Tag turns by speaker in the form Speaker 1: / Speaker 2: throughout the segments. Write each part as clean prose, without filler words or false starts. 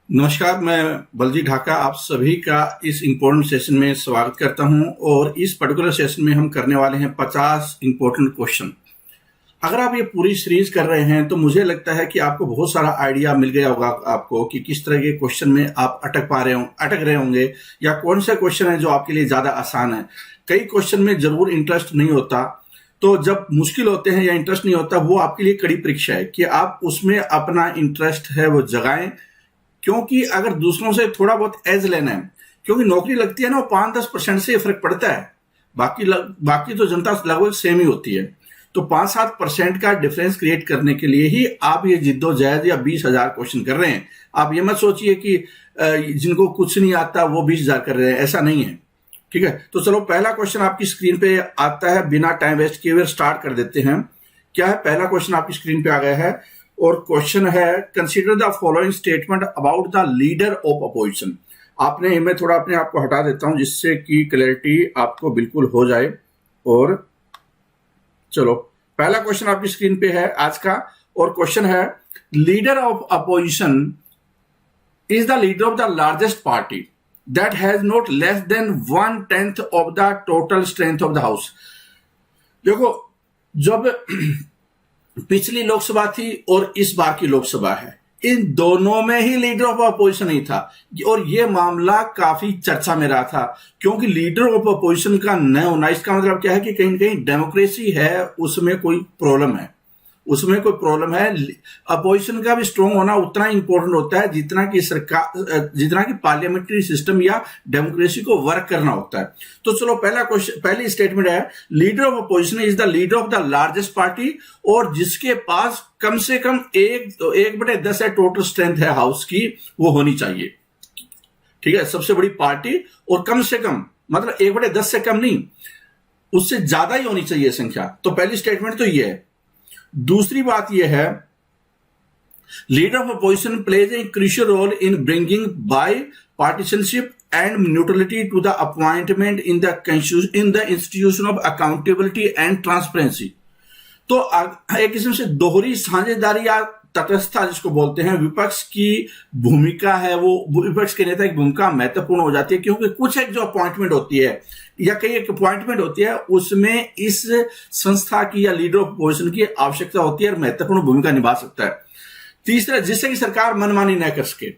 Speaker 1: नमस्कार, मैं बलजी ढाका आप सभी का इस इम्पोर्टेंट सेशन में स्वागत करता हूं। और इस पर्टिकुलर सेशन में हम करने वाले हैं 50 इम्पोर्टेंट क्वेश्चन। अगर आप ये पूरी सीरीज कर रहे हैं तो मुझे लगता है कि आपको बहुत सारा आइडिया मिल गया होगा आपको कि किस तरह के क्वेश्चन में आप अटक रहे होंगे या कौन सा क्वेश्चन है जो आपके लिए ज्यादा आसान है। कई क्वेश्चन में जरूर इंटरेस्ट नहीं होता, तो जब मुश्किल होते हैं या इंटरेस्ट नहीं होता, वो आपके लिए कड़ी परीक्षा है कि आप उसमें अपना इंटरेस्ट है वो जगाएं। क्योंकि अगर दूसरों से थोड़ा बहुत एज लेना है, क्योंकि नौकरी लगती है ना, वो 5-10% से फर्क पड़ता है। बाकी तो जनता लगभग सेम ही होती है। तो 5-7% का डिफरेंस क्रिएट करने के लिए ही आप ये जिद्दोजहद या 20,000 क्वेश्चन कर रहे हैं। आप ये मत सोचिए कि जिनको कुछ नहीं आता वो 20,000 कर रहे हैं, ऐसा नहीं है। ठीक है, तो चलो पहला क्वेश्चन आपकी स्क्रीन पे आता है। बिना टाइम वेस्ट किए हुए स्टार्ट कर देते हैं। क्या है पहला क्वेश्चन आपकी स्क्रीन पे आ गया है और क्वेश्चन है, consider the following statement about the leader of opposition. आपने मैं थोड़ा अपने आप को हटा देता हूं जिससे कि क्लैरिटी आपको बिल्कुल हो जाए। और चलो पहला क्वेश्चन आपकी स्क्रीन पे है आज का, और क्वेश्चन है, leader of opposition is the leader of the largest party that has not less than 1/10 of the total strength of the house. देखो, जब पिछली लोकसभा थी और इस बार की लोकसभा है, इन दोनों में ही लीडर ऑफ अपोजिशन ही था। और यह मामला काफी चर्चा में रहा था, क्योंकि लीडर ऑफ अपोजिशन का न होना इसका मतलब क्या है कि कहीं ना कहीं डेमोक्रेसी है उसमें कोई प्रॉब्लम है, उसमें कोई प्रॉब्लम है। अपोजिशन का भी स्ट्रांग होना उतना इंपॉर्टेंट होता है जितना कि सरकार, जितना कि पार्लियामेंट्री सिस्टम या डेमोक्रेसी को वर्क करना होता है। तो चलो पहला क्वेश्चन, पहली स्टेटमेंट है, leader of opposition is the leader of the largest party, और जिसके पास कम से कम 1/10 है टोटल स्ट्रेंथ है हाउस की, वो होनी चाहिए। ठीक है, सबसे बड़ी पार्टी, और कम से कम मतलब 1/10 से कम नहीं, उससे ज्यादा ही होनी चाहिए संख्या। तो पहली स्टेटमेंट तो ये है। दूसरी बात यह है, leader of opposition plays a crucial role in bringing by partisanship and neutrality to the appointment in the institution of accountability and transparency. तो एक किस्म से दोहरी साझेदारी या तटस्थता जिसको बोलते हैं, विपक्ष की भूमिका है, वो विपक्ष के नेता की भूमिका महत्वपूर्ण हो जाती है। क्योंकि कुछ एक जो अपॉइंटमेंट होती है या कई एक अपॉइंटमेंट होती है, उसमें इस संस्था की या लीडर ऑफ अपोजिशन की आवश्यकता होती है और महत्वपूर्ण भूमिका निभा सकता है। तीसरा, जिससे कि सरकार मनमानी न कर सके।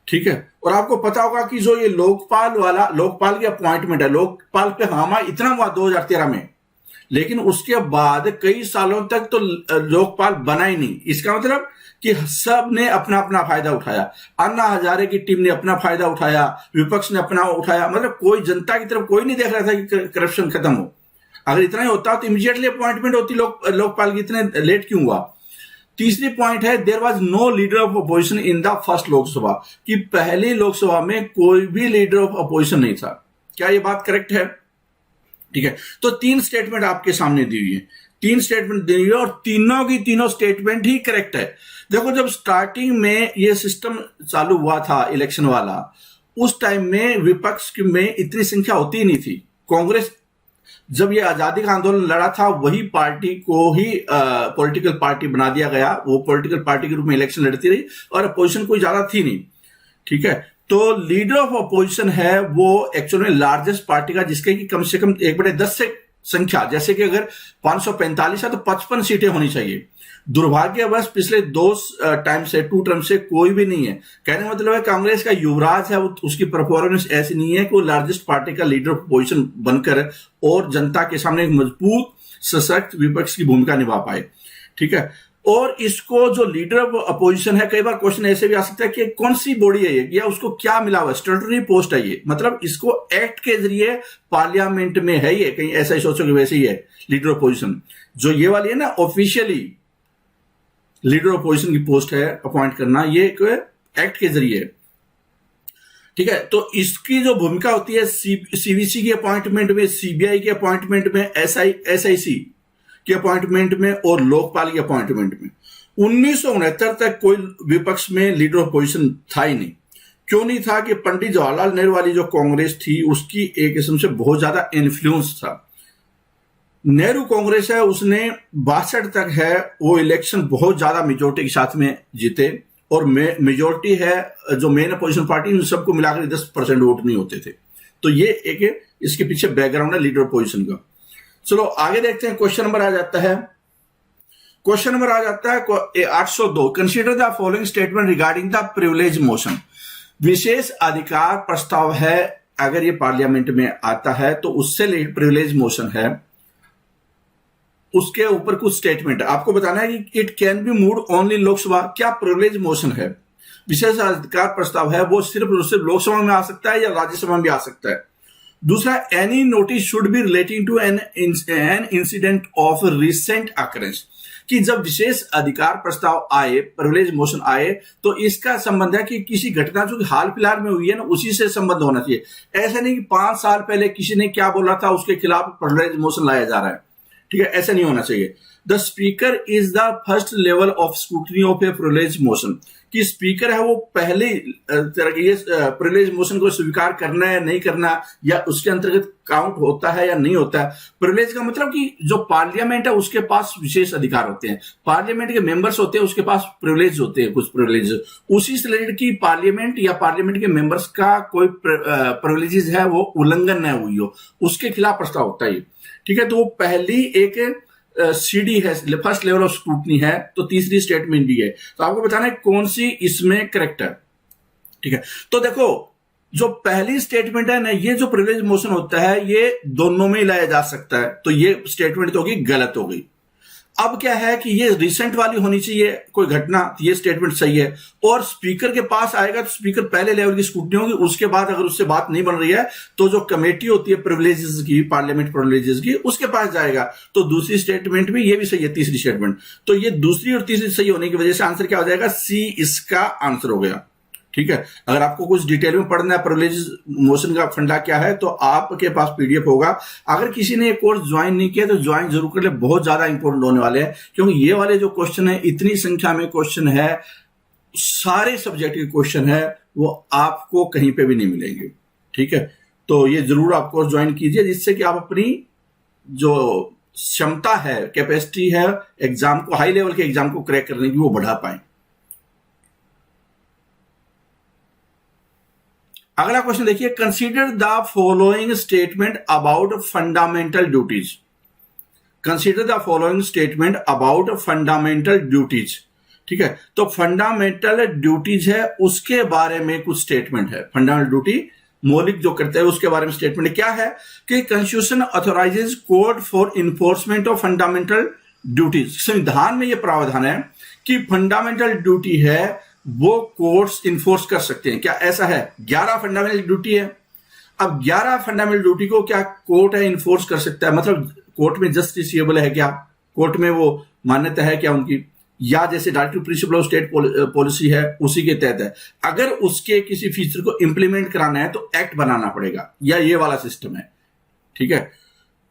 Speaker 1: ठीक है, और आपको पता होगा कि जो ये लोकपाल की अपॉइंटमेंट है, लोकपाल पे हंगामा इतना हुआ 2013 में, लेकिन उसके बाद कई सालों तक तो लोकपाल बना ही नहीं। इसका मतलब कि सब ने अपना अपना फायदा उठाया। अन्ना हजारे की टीम ने अपना फायदा उठाया, विपक्ष ने अपना उठाया। मतलब कोई जनता की तरफ कोई नहीं देख रहा था कि करप्शन खत्म हो। अगर इतना ही होता तो इमीडिएटली अपॉइंटमेंट होती लोकपाल की, इतने लेट क्यों हुआ। तीसरी पॉइंट है, there was no leader of opposition in the first Lok Sabha, कि पहली लोकसभा में कोई भी लीडर ऑफ अपोजिशन नहीं था। क्या यह बात करेक्ट है? ठीक है, तो 3 स्टेटमेंट आपके सामने दी हुई है, 3 स्टेटमेंट दी हुई है, और तीनों की तीनों स्टेटमेंट ही करेक्ट है। देखो, जब स्टार्टिंग में ये सिस्टम चालू हुआ था इलेक्शन वाला, उस टाइम में विपक्ष में इतनी संख्या होती ही नहीं थी। कांग्रेस जब ये आजादी का आंदोलन लड़ा था, वही पार्टी को ही पॉलिटिकल पार्टी बना दिया गया। वो पॉलिटिकल पार्टी के रूप में इलेक्शन लड़ती रही और अपोजिशन कोई ज्यादा थी नहीं। ठीक है, तो लीडर ऑफ अपोजिशन है वो एक्चुअली में लार्जेस्ट पार्टी का, जिसके कि कम से कम 1/10 से संख्या, जैसे कि अगर 545 है तो 55 सीटें होनी चाहिए। दुर्भाग्यवश पिछले 2 टर्म से कोई भी नहीं है। कहने का मतलब है कांग्रेस का युवराज है, उसकी परफॉर्मेंस ऐसी नहीं है कि वो लार्जेस्ट पार्टी का लीडर ऑफ अपोजिशन बनकर और जनता के सामने एक मजबूत सशक्त विपक्ष की भूमिका निभा पाए। ठीक है, और इसको जो लीडर ऑफ अपोजिशन है, कई बार क्वेश्चन ऐसे भी आ सकता है कि कौन सी बॉडी है ये, या उसको क्या मिला हुआ, स्टैट्यूटरी पोस्ट है ये, मतलब इसको एक्ट के जरिए पार्लियामेंट में है ये, कहीं ऐसा ही सोचो कि वैसे ही है लीडर ऑफ अपोजिशन। जो ये वाली है ना, ऑफिशियली लीडर ऑफ अपोजिशन की पोस्ट है अपॉइंट करना, ये एक एक्ट के जरिए है। ठीक है, तो इसकी जो भूमिका होती है सीवीसी की अपॉइंटमेंट में, सीबीआई के अपॉइंटमेंट में, एसआईसी के अपॉइंटमेंट में और लोकपाल के अपॉइंटमेंट में। 1969 तक कोई विपक्ष में लीडर ऑफ अपोजिशन था ही नहीं। क्यों नहीं था कि पंडित जवाहरलाल नेहरू वाली जो कांग्रेस थी, उसकी एक किस्म से बहुत ज्यादा इन्फ्लुएंस था। नेहरू कांग्रेस है, उसने 62 तक है वो इलेक्शन बहुत ज्यादा मेजोरिटी के साथ में जीते, और मेजोरिटी है जो मेन अपोजिशन पार्टी, उन सबको मिलाकर 10% वोट नहीं होते थे। तो ये एक इसके पीछे बैकग्राउंड है लीडर पोजीशन का। चलो आगे देखते हैं। क्वेश्चन नंबर आ जाता है 802। Consider the following statement regarding the privilege motion. विशेष अधिकार प्रस्ताव है, अगर ये पार्लियामेंट में आता है तो उससे प्रिविलेज मोशन है, उसके ऊपर कुछ स्टेटमेंट आपको बताना है कि it can be moved only Lok Sabha. क्या प्रिविलेज मोशन है, विशेष अधिकार प्रस्ताव है, वो सिर्फ लोकसभा में आ सकता है या राज्यसभा में भी आ सकता है। दूसरा, any notice should be relating to an incident of recent occurrence, कि जब विशेष अधिकार प्रस्ताव आए, प्रिविलेज मोशन आए, तो इसका संबंध है कि किसी घटना जो हाल फिलहाल में हुई है ना, उसी से संबंध होना चाहिए। ऐसा नहीं कि 5 साल पहले किसी ने क्या बोला था उसके खिलाफ प्रिविलेज मोशन लाया जा रहा है, ठीक है, ऐसा नहीं होना चाहिए। The speaker is the first level of scrutiny of A privilege motion, कि स्पीकर है वो पहले तरह के ये प्रिविलेज मोशन को स्वीकार करना है नहीं करना, या उसके अंतर्गत काउंट होता है या नहीं होता है। प्रिविलेज का मतलब कि जो पार्लियामेंट है उसके पास विशेष अधिकार होते हैं, पार्लियामेंट के मेंबर्स होते हैं उसके पास प्रिविलेज होते हैं, कुछ प्रिविलेज उसी से रिलेटेड की पार्लियामेंट या पार्लियामेंट के मेंबर्स का कोई प्रिविलेजेस है वो उल्लंघन न हुई हो, उसके खिलाफ प्रस्ताव होता है, ठीक है। तो वो पहली एक सीडी है, फर्स्ट लेवल ऑफ स्क्रूटनी है, तो तीसरी स्टेटमेंट दी है। तो आपको बताना है कौन सी इसमें करेक्ट है, ठीक है। तो देखो जो पहली स्टेटमेंट है ना, ये जो प्रिविलेज मोशन होता है ये दोनों में लाया जा सकता है, तो ये स्टेटमेंट तो होगी गलत हो गई। अब क्या है कि ये रिसेंट वाली होनी चाहिए कोई घटना, ये स्टेटमेंट सही है। और स्पीकर के पास आएगा तो स्पीकर पहले लेवल की स्क्रूटनी होगी, उसके बाद अगर उससे बात नहीं बन रही है तो जो कमेटी होती है प्रिविलेजेस की, पार्लियामेंट प्रिविलेजेस की, उसके पास जाएगा। तो दूसरी स्टेटमेंट भी ये भी सही है, तीसरी स्टेटमेंट। तो ये दूसरी और तीसरी सही होने की वजह से आंसर क्या हो जाएगा, सी इसका आंसर हो गया, ठीक है। अगर आपको कुछ डिटेल में पढ़ना है प्रिविलेज मोशन का फंडा क्या है, तो आपके पास पीडीएफ होगा। अगर किसी ने ये कोर्स ज्वाइन नहीं किया तो ज्वाइन जरूर कर ले, बहुत ज्यादा इंपॉर्टेंट होने वाले हैं, क्योंकि ये वाले जो क्वेश्चन है, इतनी संख्या में क्वेश्चन है, सारे सब्जेक्ट के क्वेश्चन है, वो आपको कहीं पे भी नहीं मिलेंगे, ठीक है। तो ये जरूर आप कोर्स ज्वाइन कीजिए, जिससे कि आप अपनी जो क्षमता है, कैपेसिटी है एग्जाम को, हाई लेवल के एग्जाम को क्रैक करने की, वो बढ़ा पाए। अगला क्वेश्चन देखिए, consider the following statement about fundamental duties. Consider the following statement about fundamental duties, ठीक है। तो फंडामेंटल ड्यूटीज है, उसके बारे में कुछ स्टेटमेंट है। फंडामेंटल ड्यूटी मौलिक जो करते हैं उसके बारे में स्टेटमेंट क्या है कि constitution authorises code for enforcement of fundamental duties. संविधान में यह प्रावधान है कि फंडामेंटल ड्यूटी है वो कोर्ट्स इन्फोर्स कर सकते हैं। क्या ऐसा है? 11 फंडामेंटल ड्यूटी है। अब 11 फंडामेंटल ड्यूटी को क्या कोर्ट है इन्फोर्स कर सकता है? मतलब कोर्ट में जस्टिसिएबल है क्या, कोर्ट में वो मान्यता है क्या उनकी, या जैसे directive principle of state policy है उसी के तहत है। अगर उसके किसी फीचर को इंप्लीमेंट कराना है तो एक्ट बनाना पड़ेगा, या ये वाला सिस्टम है, ठीक है।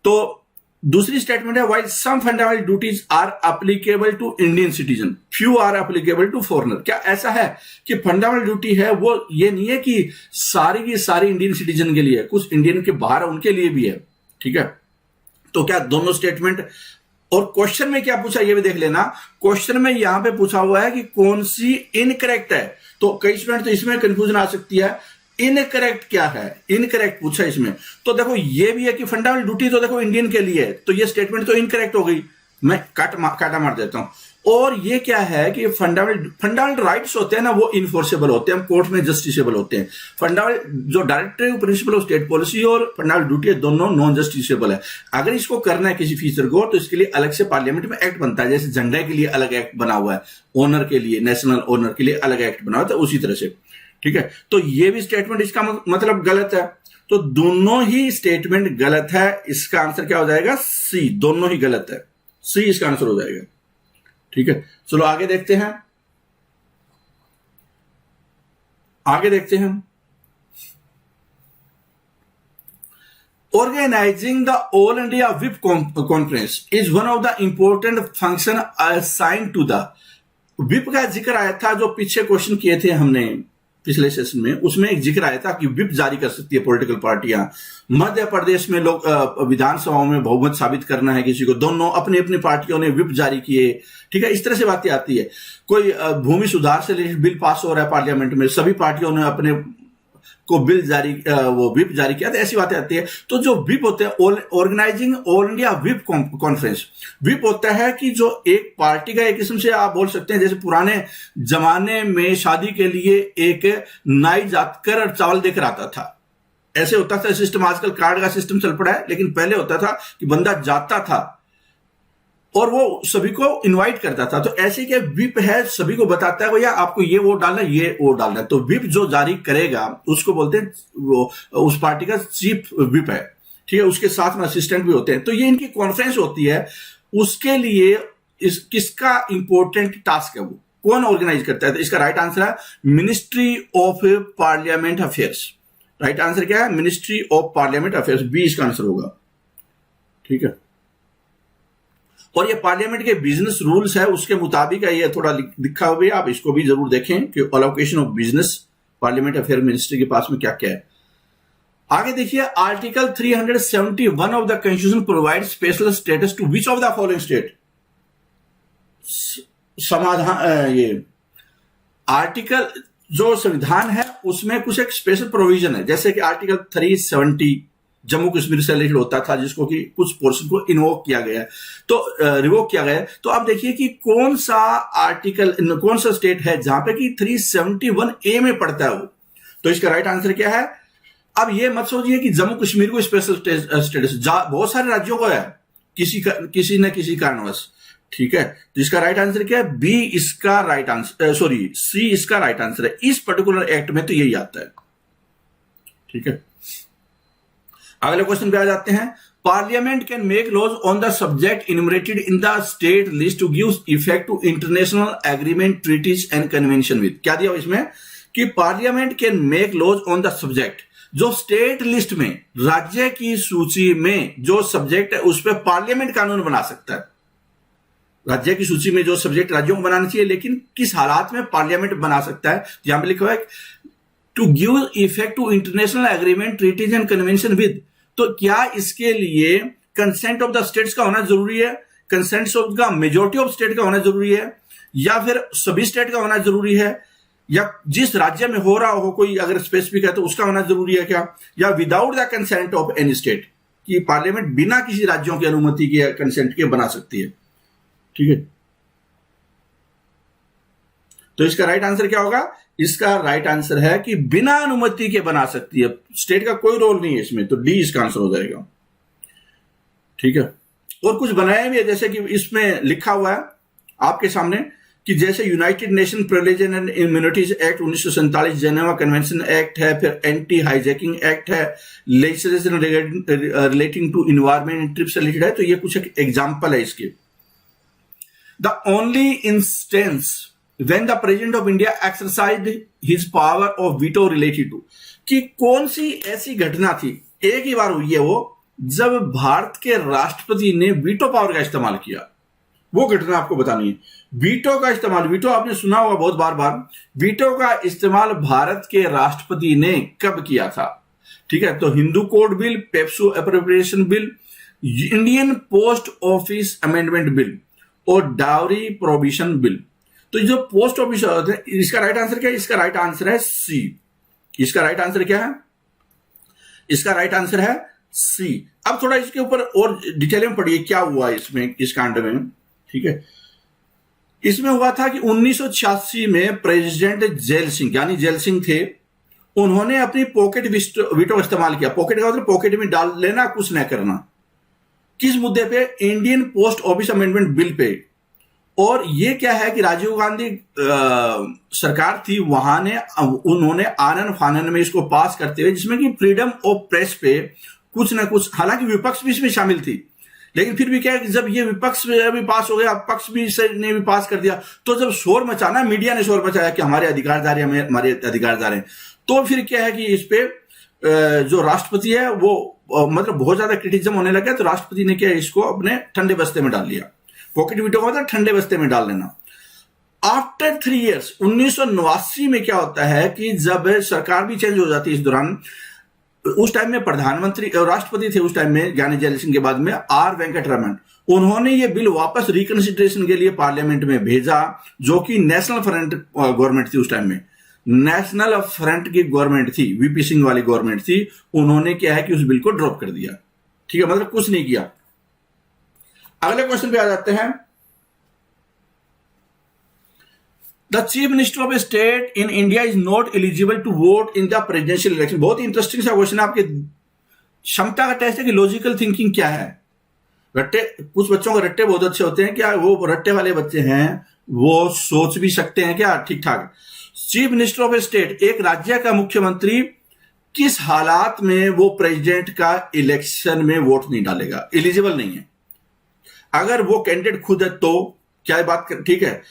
Speaker 1: तो दूसरी स्टेटमेंट है, while some fundamental duties are applicable to Indian citizen, few are applicable to foreigner. क्या ऐसा है कि फंडामेंटल ड्यूटी है वो ये नहीं है कि सारी की सारी इंडियन सिटीजन के लिए, कुछ इंडियन के बाहर उनके लिए भी है, ठीक है। तो क्या दोनों स्टेटमेंट, और क्वेश्चन में क्या पूछा ये भी देख लेना। क्वेश्चन में यहां पे पूछा हुआ है कि कौन सी इनकरेक्ट है, तो कई स्टूडेंट तो इसमें कंफ्यूजन आ सकती है, इनकरेक्ट क्या है, इनकरेक्ट पूछा इसमें। तो देखो ये भी है कि फंडामेंटल ड्यूटी तो देखो इंडियन के लिए है, तो ये स्टेटमेंट तो इनकरेक्ट हो गई, मैं काटा मार देता हूं। और ये क्या है कि फंडामेंटल राइट्स होते हैं ना, वो इन्फोर्सेबल होते हैं, कोर्ट में जस्टिसेबल होते हैं। फंडामेंटल जो directive principle of state policy और फंडामेंटल ड्यूटी दोनों नॉन जस्टिसेबल है। अगर इसको करना है किसी फीचर को, तो इसके लिए अलग से पार्लियामेंट में एक्ट बनता है। जैसे झंडे के लिए अलग एक्ट बना हुआ है, ओनर के लिए, नेशनल ओनर के लिए अलग एक्ट बना हुआ है, उसी तरह से, ठीक है। तो ये भी स्टेटमेंट इसका मतलब गलत है। तो दोनों ही स्टेटमेंट गलत है। इसका आंसर क्या हो जाएगा? सी, दोनों ही गलत है, सी इसका आंसर हो जाएगा, ठीक है। चलो आगे देखते हैं, आगे देखते हैं। Organizing the All India Whip Conference is one of the important function assigned to the whip का जिक्र आया था, जो पीछे क्वेश्चन किए थे हमने पिछले सेशन में, उसमें एक जिक्र आया था कि विप जारी कर सकती है पॉलिटिकल पार्टियां। मध्य प्रदेश में लोग विधानसभाओं में बहुमत साबित करना है किसी को, दोनों अपनी अपनी पार्टियों ने विप जारी किए, ठीक है, इस तरह से बातें आती है। कोई भूमि सुधार से रिलेटेड बिल पास हो रहा है पार्लियामेंट में, सभी पार्टियों ने अपने को बिल जारी वो विप जारी किया, तो ऐसी बातें आती है। तो जो विप होते हैं, organising all India whip conference, whip होता है कि जो एक पार्टी का, एक किस्म से आप बोल सकते हैं जैसे पुराने जमाने में शादी के लिए एक नाई जाकर और चावल देकर आता था, ऐसे होता था सिस्टम। आजकल कार्ड का सिस्टम चल पड़ा है, लेकिन पहले होता था कि बंदा जाता था और वो सभी को इनवाइट करता था। तो ऐसे के विप है, सभी को बताता है भैया आपको ये वोट डालना है, ये वोट डालना है। तो विप जो जारी करेगा उसको बोलते हैं, वो उस पार्टी का चीफ विप है, ठीक है। उसके साथ में असिस्टेंट भी होते हैं। तो ये इनकी कॉन्फ्रेंस होती है। उसके लिए किसका इंपॉर्टेंट टास्क है, वो कौन ऑर्गेनाइज करता है? तो इसका राइट आंसर है ministry of parliament affairs. Right answer क्या है? Ministry of parliament affairs, B इसका आंसर होगा, ठीक है। और ये पार्लियामेंट के बिजनेस रूल्स है, उसके मुताबिक है, ये थोड़ा लिखा हुआ है, आप इसको भी जरूर देखें कि allocation of business parliament affair ministry के पास में क्या क्या है। आगे देखिए, article 371 of the constitution provide special status to which of the following state. समाधान, ये आर्टिकल जो संविधान है उसमें कुछ एक स्पेशल प्रोविजन है, जैसे कि आर्टिकल 370 जम्मू कश्मीर से रिलेटेड होता था, जिसको कि कुछ पोर्शन को इन्वोक किया गया है, तो रिवोक किया गया है। तो आप देखिए कि कौन सा आर्टिकल, कौन सा स्टेट है जहां पे कि 371A में पड़ता है वो। तो इसका राइट आंसर क्या है? अब ये मत सोचिए कि जम्मू कश्मीर को स्पेशल स्टेटस, बहुत सारे राज्यों को है किसी न किसी कारणवश, ठीक है। तो इसका राइट आंसर क्या है? बी इसका राइट आंसर, सॉरी सी इसका राइट आंसर है। इस पर्टिकुलर एक्ट में तो यही आता है, ठीक है। अगले क्वेश्चन पे आ जाते हैं। Parliament can make laws on the subject enumerated in the state list to give effect to international agreement, treaties and convention with. क्या दिया इसमें कि parliament can make laws on the subject, जो स्टेट लिस्ट में, राज्य की सूची में जो सब्जेक्ट है उस पर पार्लियामेंट कानून बना सकता है। राज्य की सूची में जो सब्जेक्ट राज्यों को बनाना चाहिए, लेकिन किस हालात में पार्लियामेंट बना सकता है? यहां पर लिखा हुआ है to give effect to international agreement, treaties and convention with. तो क्या इसके लिए कंसेंट ऑफ द स्टेट्स का होना जरूरी है, consent of the majority of state का होना जरूरी है, या फिर सभी स्टेट का होना जरूरी है, या जिस राज्य में हो रहा हो कोई अगर स्पेसिफिक है तो उसका होना जरूरी है क्या, या without the consent of any state, कि पार्लियामेंट बिना किसी राज्यों की अनुमति के, कंसेंट के बना सकती है, ठीक है। तो इसका राइट आंसर क्या होगा? इसका राइट आंसर है कि बिना अनुमति के बना सकती है, स्टेट का कोई रोल नहीं है इसमें। तो डी इसका आंसर हो जाएगा, ठीक है। और कुछ बनाया भी है, जैसे कि इसमें लिखा हुआ है आपके सामने कि जैसे United Nation privilege and immunities act 1947, Geneva convention act है, फिर एंटी हाईजैकिंग एक्ट है, legislation relating to environment, TRIPS related है। तो ये कुछ एक एग्जाम्पल है इसके। The only instance when the president of India exercised his power of veto related to, कि कौन सी ऐसी घटना थी, एक ही बार हुई है वो, जब भारत के राष्ट्रपति ने वीटो पावर का इस्तेमाल किया। वो घटना आपको बतानी है। वीटो का इस्तेमाल, वीटो आपने सुना होगा बहुत बार बार, वीटो का इस्तेमाल भारत के राष्ट्रपति ने कब किया था, ठीक है। तो Hindu code bill, PEPSU appropriation bill, Indian post office amendment bill और डाउरी प्रोहिबिशन बिल। तो जो पोस्ट ऑफिस होता है, इसका राइट आंसर क्या है? इसका राइट आंसर है सी। इसका राइट आंसर क्या है? इसका राइट आंसर है सी। अब थोड़ा इसके ऊपर और डिटेल में पढ़िए क्या हुआ इसमें, इस कांड में, ठीक है। इसमें हुआ था कि 1986 में प्रेसिडेंट जेल सिंह, यानी जेल सिंह थे, उन्होंने अपनी पॉकेट वीटो का इस्तेमाल किया। पॉकेट का मतलब पॉकेट में डाल लेना, कुछ न करना। किस मुद्दे पे? Indian post office amendment bill pay. और ये क्या है कि राजीव गांधी सरकार थी, वहां ने, उन्होंने आनन फानन में इसको पास करते हुए, जिसमें कि फ्रीडम ऑफ प्रेस पे कुछ ना कुछ, हालांकि विपक्ष भी इसमें शामिल थी, लेकिन फिर भी क्या है कि जब ये विपक्ष भी पास हो गया, पक्ष भी ने भी पास कर दिया, तो जब शोर मचाना, मीडिया ने शोर मचाया कि हमारे अधिकार जा रहे हैं, हमारे अधिकार जा रहे हैं, तो फिर क्या है कि इस पे जो राष्ट्रपति है वो मतलब बहुत ज्यादा क्रिटिसिज्म होने लगा। तो राष्ट्रपति ने क्या, इसको अपने ठंडे बस्ते में डाल लिया। पॉकेट वीटो का मतलब ठंडे बस्ते में डाल लेना। आफ्टर 3 years 1989 में क्या होता है कि जब सरकार भी चेंज हो जाती है, इस दौरान, उस टाइम में प्रधानमंत्री और राष्ट्रपति थे उस टाइम में, ज्ञानी जैल सिंह के बाद में आर वेंकट रमन, उन्होंने ये बिल वापस रिकंसिडरेशन के लिए पार्लियामेंट में भेजा, जो कि नेशनल फ्रंट गवर्नमेंट थी उस टाइम में, नेशनल फ्रंट की गवर्नमेंट थी, वीपी सिंह वाली गवर्नमेंट थी। उन्होंने क्या है कि उस बिल को ड्रॉप कर दिया। ठीक है, मतलब कुछ नहीं किया। अगले क्वेश्चन पे आ जाते हैं। The chief minister of state in India is not eligible to vote in the presidential election. बहुत ही इंटरेस्टिंग सा क्वेश्चन है, आपके क्षमता का टेस्ट है कि लॉजिकल थिंकिंग क्या है। रट्टे, कुछ बच्चों के रट्टे बहुत अच्छे होते हैं, क्या वो रट्टे वाले बच्चे हैं, वो सोच भी सकते हैं क्या ठीक ठाक। चीफ मिनिस्टर ऑफ स्टेट, एक राज्य का मुख्यमंत्री, किस हालात में वो प्रेसिडेंट का इलेक्शन में वोट नहीं डालेगा, एलिजिबल नहीं है। अगर वो कैंडिडेट खुद है तो क्या ये बात ठीक है,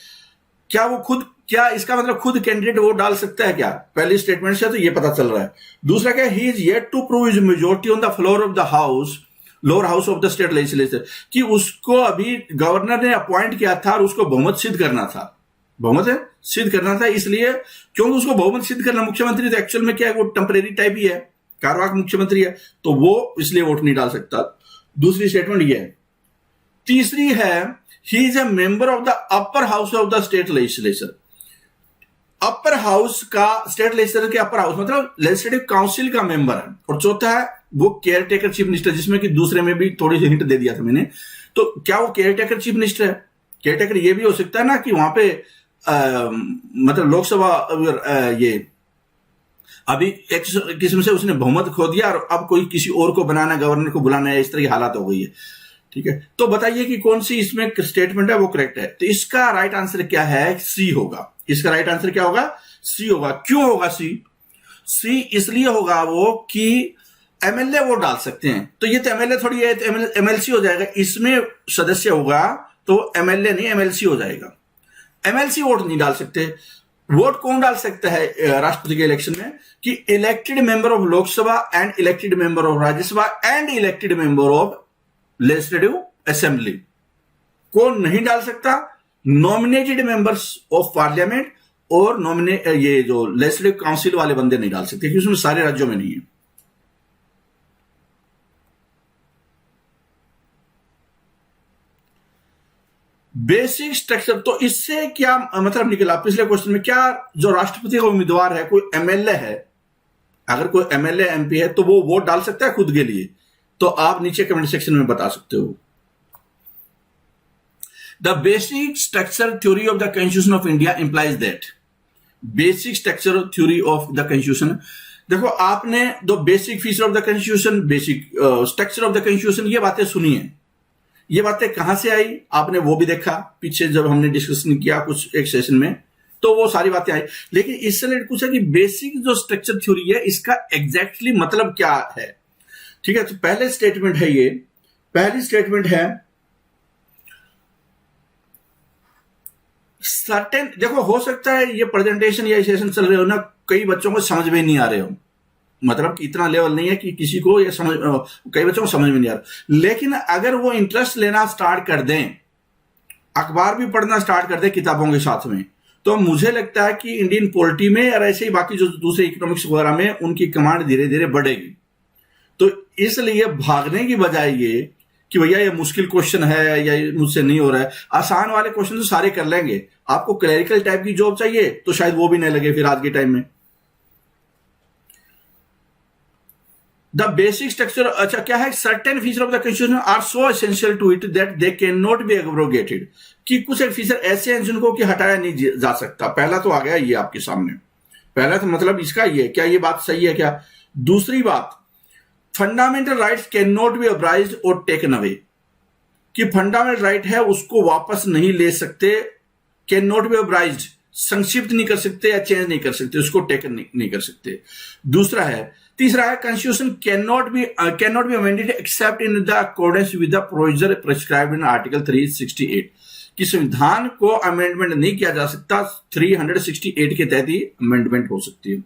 Speaker 1: क्या वो खुद, क्या इसका मतलब खुद कैंडिडेट वोट डाल सकता है क्या, पहली स्टेटमेंट से तो ये पता चल रहा है। दूसरा क्या, he is yet to prove his majority on the floor of the house, lower house of the state legislature, कि उसको अभी गवर्नर ने अपॉइंट किया था और उसको बहुमत सिद्ध करना था, बहुमत सिद्ध करना था। इसलिए क्योंकि उसको बहुमत सिद्ध करना, मुख्यमंत्री तो एक्चुअल में क्या है, वो टेम्परेरी टाइप ही है, कार्यवाहक मुख्यमंत्री है, तो वो इसलिए वोट नहीं डाल सकता। दूसरी स्टेटमेंट ये है। तीसरी है, he is a member of the upper house of the state legislature. Upper house का, स्टेट लेजिस्लेचर के अपर हाउस मतलब लेजिस्लेटिव काउंसिल का मेंबर है। और चौथा है वो केयर टेकर चीफ मिनिस्टर, जिसमें कि दूसरे में भी थोड़ी सी हिंट दे दिया था मैंने। तो क्या वो केयर टेकर चीफ मिनिस्टर है? केयर टेकर ये भी हो सकता है ना कि वहां पे मतलब लोकसभा ये अभी एक किस्म से उसने बहुमत खो दिया और अब कोई किसी और को बनाना, गवर्नर को बुलाना है, इस तरह की हालात हो गई है। ठीक है, तो बताइए कि कौन सी इसमें स्टेटमेंट है वो करेक्ट है। तो इसका राइट आंसर क्या है, सी होगा। इसका राइट आंसर क्या होगा, सी होगा। क्यों होगा सी? सी इसलिए होगा वो कि एमएलए वोट डाल सकते हैं, तो ये तो एमएलए थोड़ी है, तो एमएलसी हो जाएगा। इसमें सदस्य होगा तो एमएलए नहीं एमएलसी हो जाएगा। एमएलसी वोट नहीं डाल सकते। वोट कौन डाल सकता है राष्ट्रपति के इलेक्शन में? कि elected member of Lok Sabha and elected member of Rajya Sabha and elected member of legislative assembly. कौन नहीं डाल सकता? नॉमिनेटेड मेंबर्स ऑफ पार्लियामेंट और ये जो लेजिस्लेटिव काउंसिल वाले बंदे नहीं डाल सकते, क्योंकि उसमें सारे राज्यों में नहीं है। बेसिक स्ट्रक्चर, तो इससे क्या मतलब निकला पिछले क्वेश्चन में, क्या जो राष्ट्रपति का उम्मीदवार है कोई एमएलए है, अगर कोई एमएलए एमपी है तो वो वोट डाल सकता है खुद के लिए? तो आप नीचे कमेंट सेक्शन में बता सकते हो। The basic structure theory of the constitution of India implies that. Basic structure theory of the constitution, देखो आपने दो basic feature of the constitution, basic structure of the constitution, ये बातें सुनी है। ये बातें कहां से आई आपने वो भी देखा पीछे जब हमने डिस्कशन किया कुछ एक सेशन में, तो वो सारी बातें आई। लेकिन इससे रिलेटेड पूछा कि बेसिक जो स्ट्रक्चर थ्योरी है इसका एग्जैक्टली मतलब क्या है। ठीक है, तो पहले स्टेटमेंट है, ये पहली स्टेटमेंट है सर्टेन, देखो हो सकता है ये प्रेजेंटेशन या सेशन चल रहे हो ना, कई बच्चों को समझ में नहीं आ रहे हो, मतलब कि इतना लेवल नहीं है कि किसी को ये समझ, कई बच्चों को समझ में नहीं आ रहा। लेकिन अगर वो इंटरेस्ट लेना स्टार्ट कर दें, अखबार भी पढ़ना स्टार्ट कर दें किताबों के साथ में, तो मुझे लगता है कि इंडियन पॉलिटी में और ऐसे ही बाकी जो दूसरे इकोनॉमिक्स वगैरह में उनकी कमांड धीरे धीरे बढ़ेगी। तो इसलिए भागने की बजाय ये कि भैया ये मुश्किल क्वेश्चन है या मुझसे नहीं हो रहा है, आसान वाले क्वेश्चन तो सारे कर लेंगे। आपको क्लरिकल टाइप की जॉब चाहिए तो शायद वो भी नहीं लगे फिर आज के टाइम में। द बेसिक स्ट्रक्चर, अच्छा क्या है, certain feature of the constitution are so essential to it that they can not be abrogated, कि कुछ एक फीचर ऐसे हैं जिनको कि हटाया नहीं जा सकता। पहला तो आ गया ये आपके सामने, पहला तो मतलब इसका ये, क्या ये बात सही है क्या? दूसरी बात, fundamental rights can not be abridged और टेकन अवे, कि फंडामेंटल राइट है उसको वापस नहीं ले सकते, कैन नॉट बी अब्राइज्ड, संक्षिप्त नहीं कर सकते या चेंज नहीं कर सकते, उसको टेकन नहीं कर सकते। दूसरा है, तीसरा है, constitution can not be amended accept in the accordance with the provision prescribed in article 368, कि संविधान को अमेंडमेंट नहीं किया जा सकता, 368 के तहत ही अमेंडमेंट हो सकती है।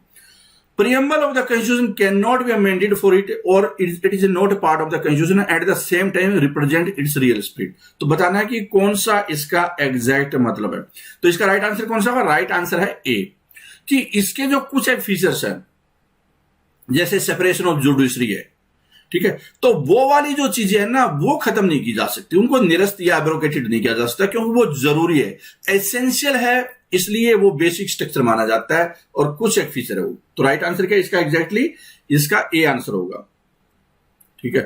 Speaker 1: Preamble of the Constitution cannot be amended for it or it is not a part of the Constitution and at the same time represent its real spirit। तो बताना है कि कौन सा इसका एग्जैक्ट मतलब है। तो इसका राइट आंसर कौन सा होगा? राइट आंसर है ए, कि इसके जो कुछ एक फीचर्स हैं, जैसे सेपरेशन ऑफ जुडिशरी है, ठीक है, तो वो वाली जो चीजें हैं ना वो खत्म नहीं की जा सकती, उनको निरस्त या एब्रोगेटेड नहीं किया जा सकता, क्योंकि वो जरूरी है, एसेंशियल है, इसलिए वो बेसिक स्ट्रक्चर माना जाता है और कुछ एक फीचर है वो। तो राइट आंसर क्या है इसका? एग्जैक्टली इसका ए आंसर होगा। ठीक है,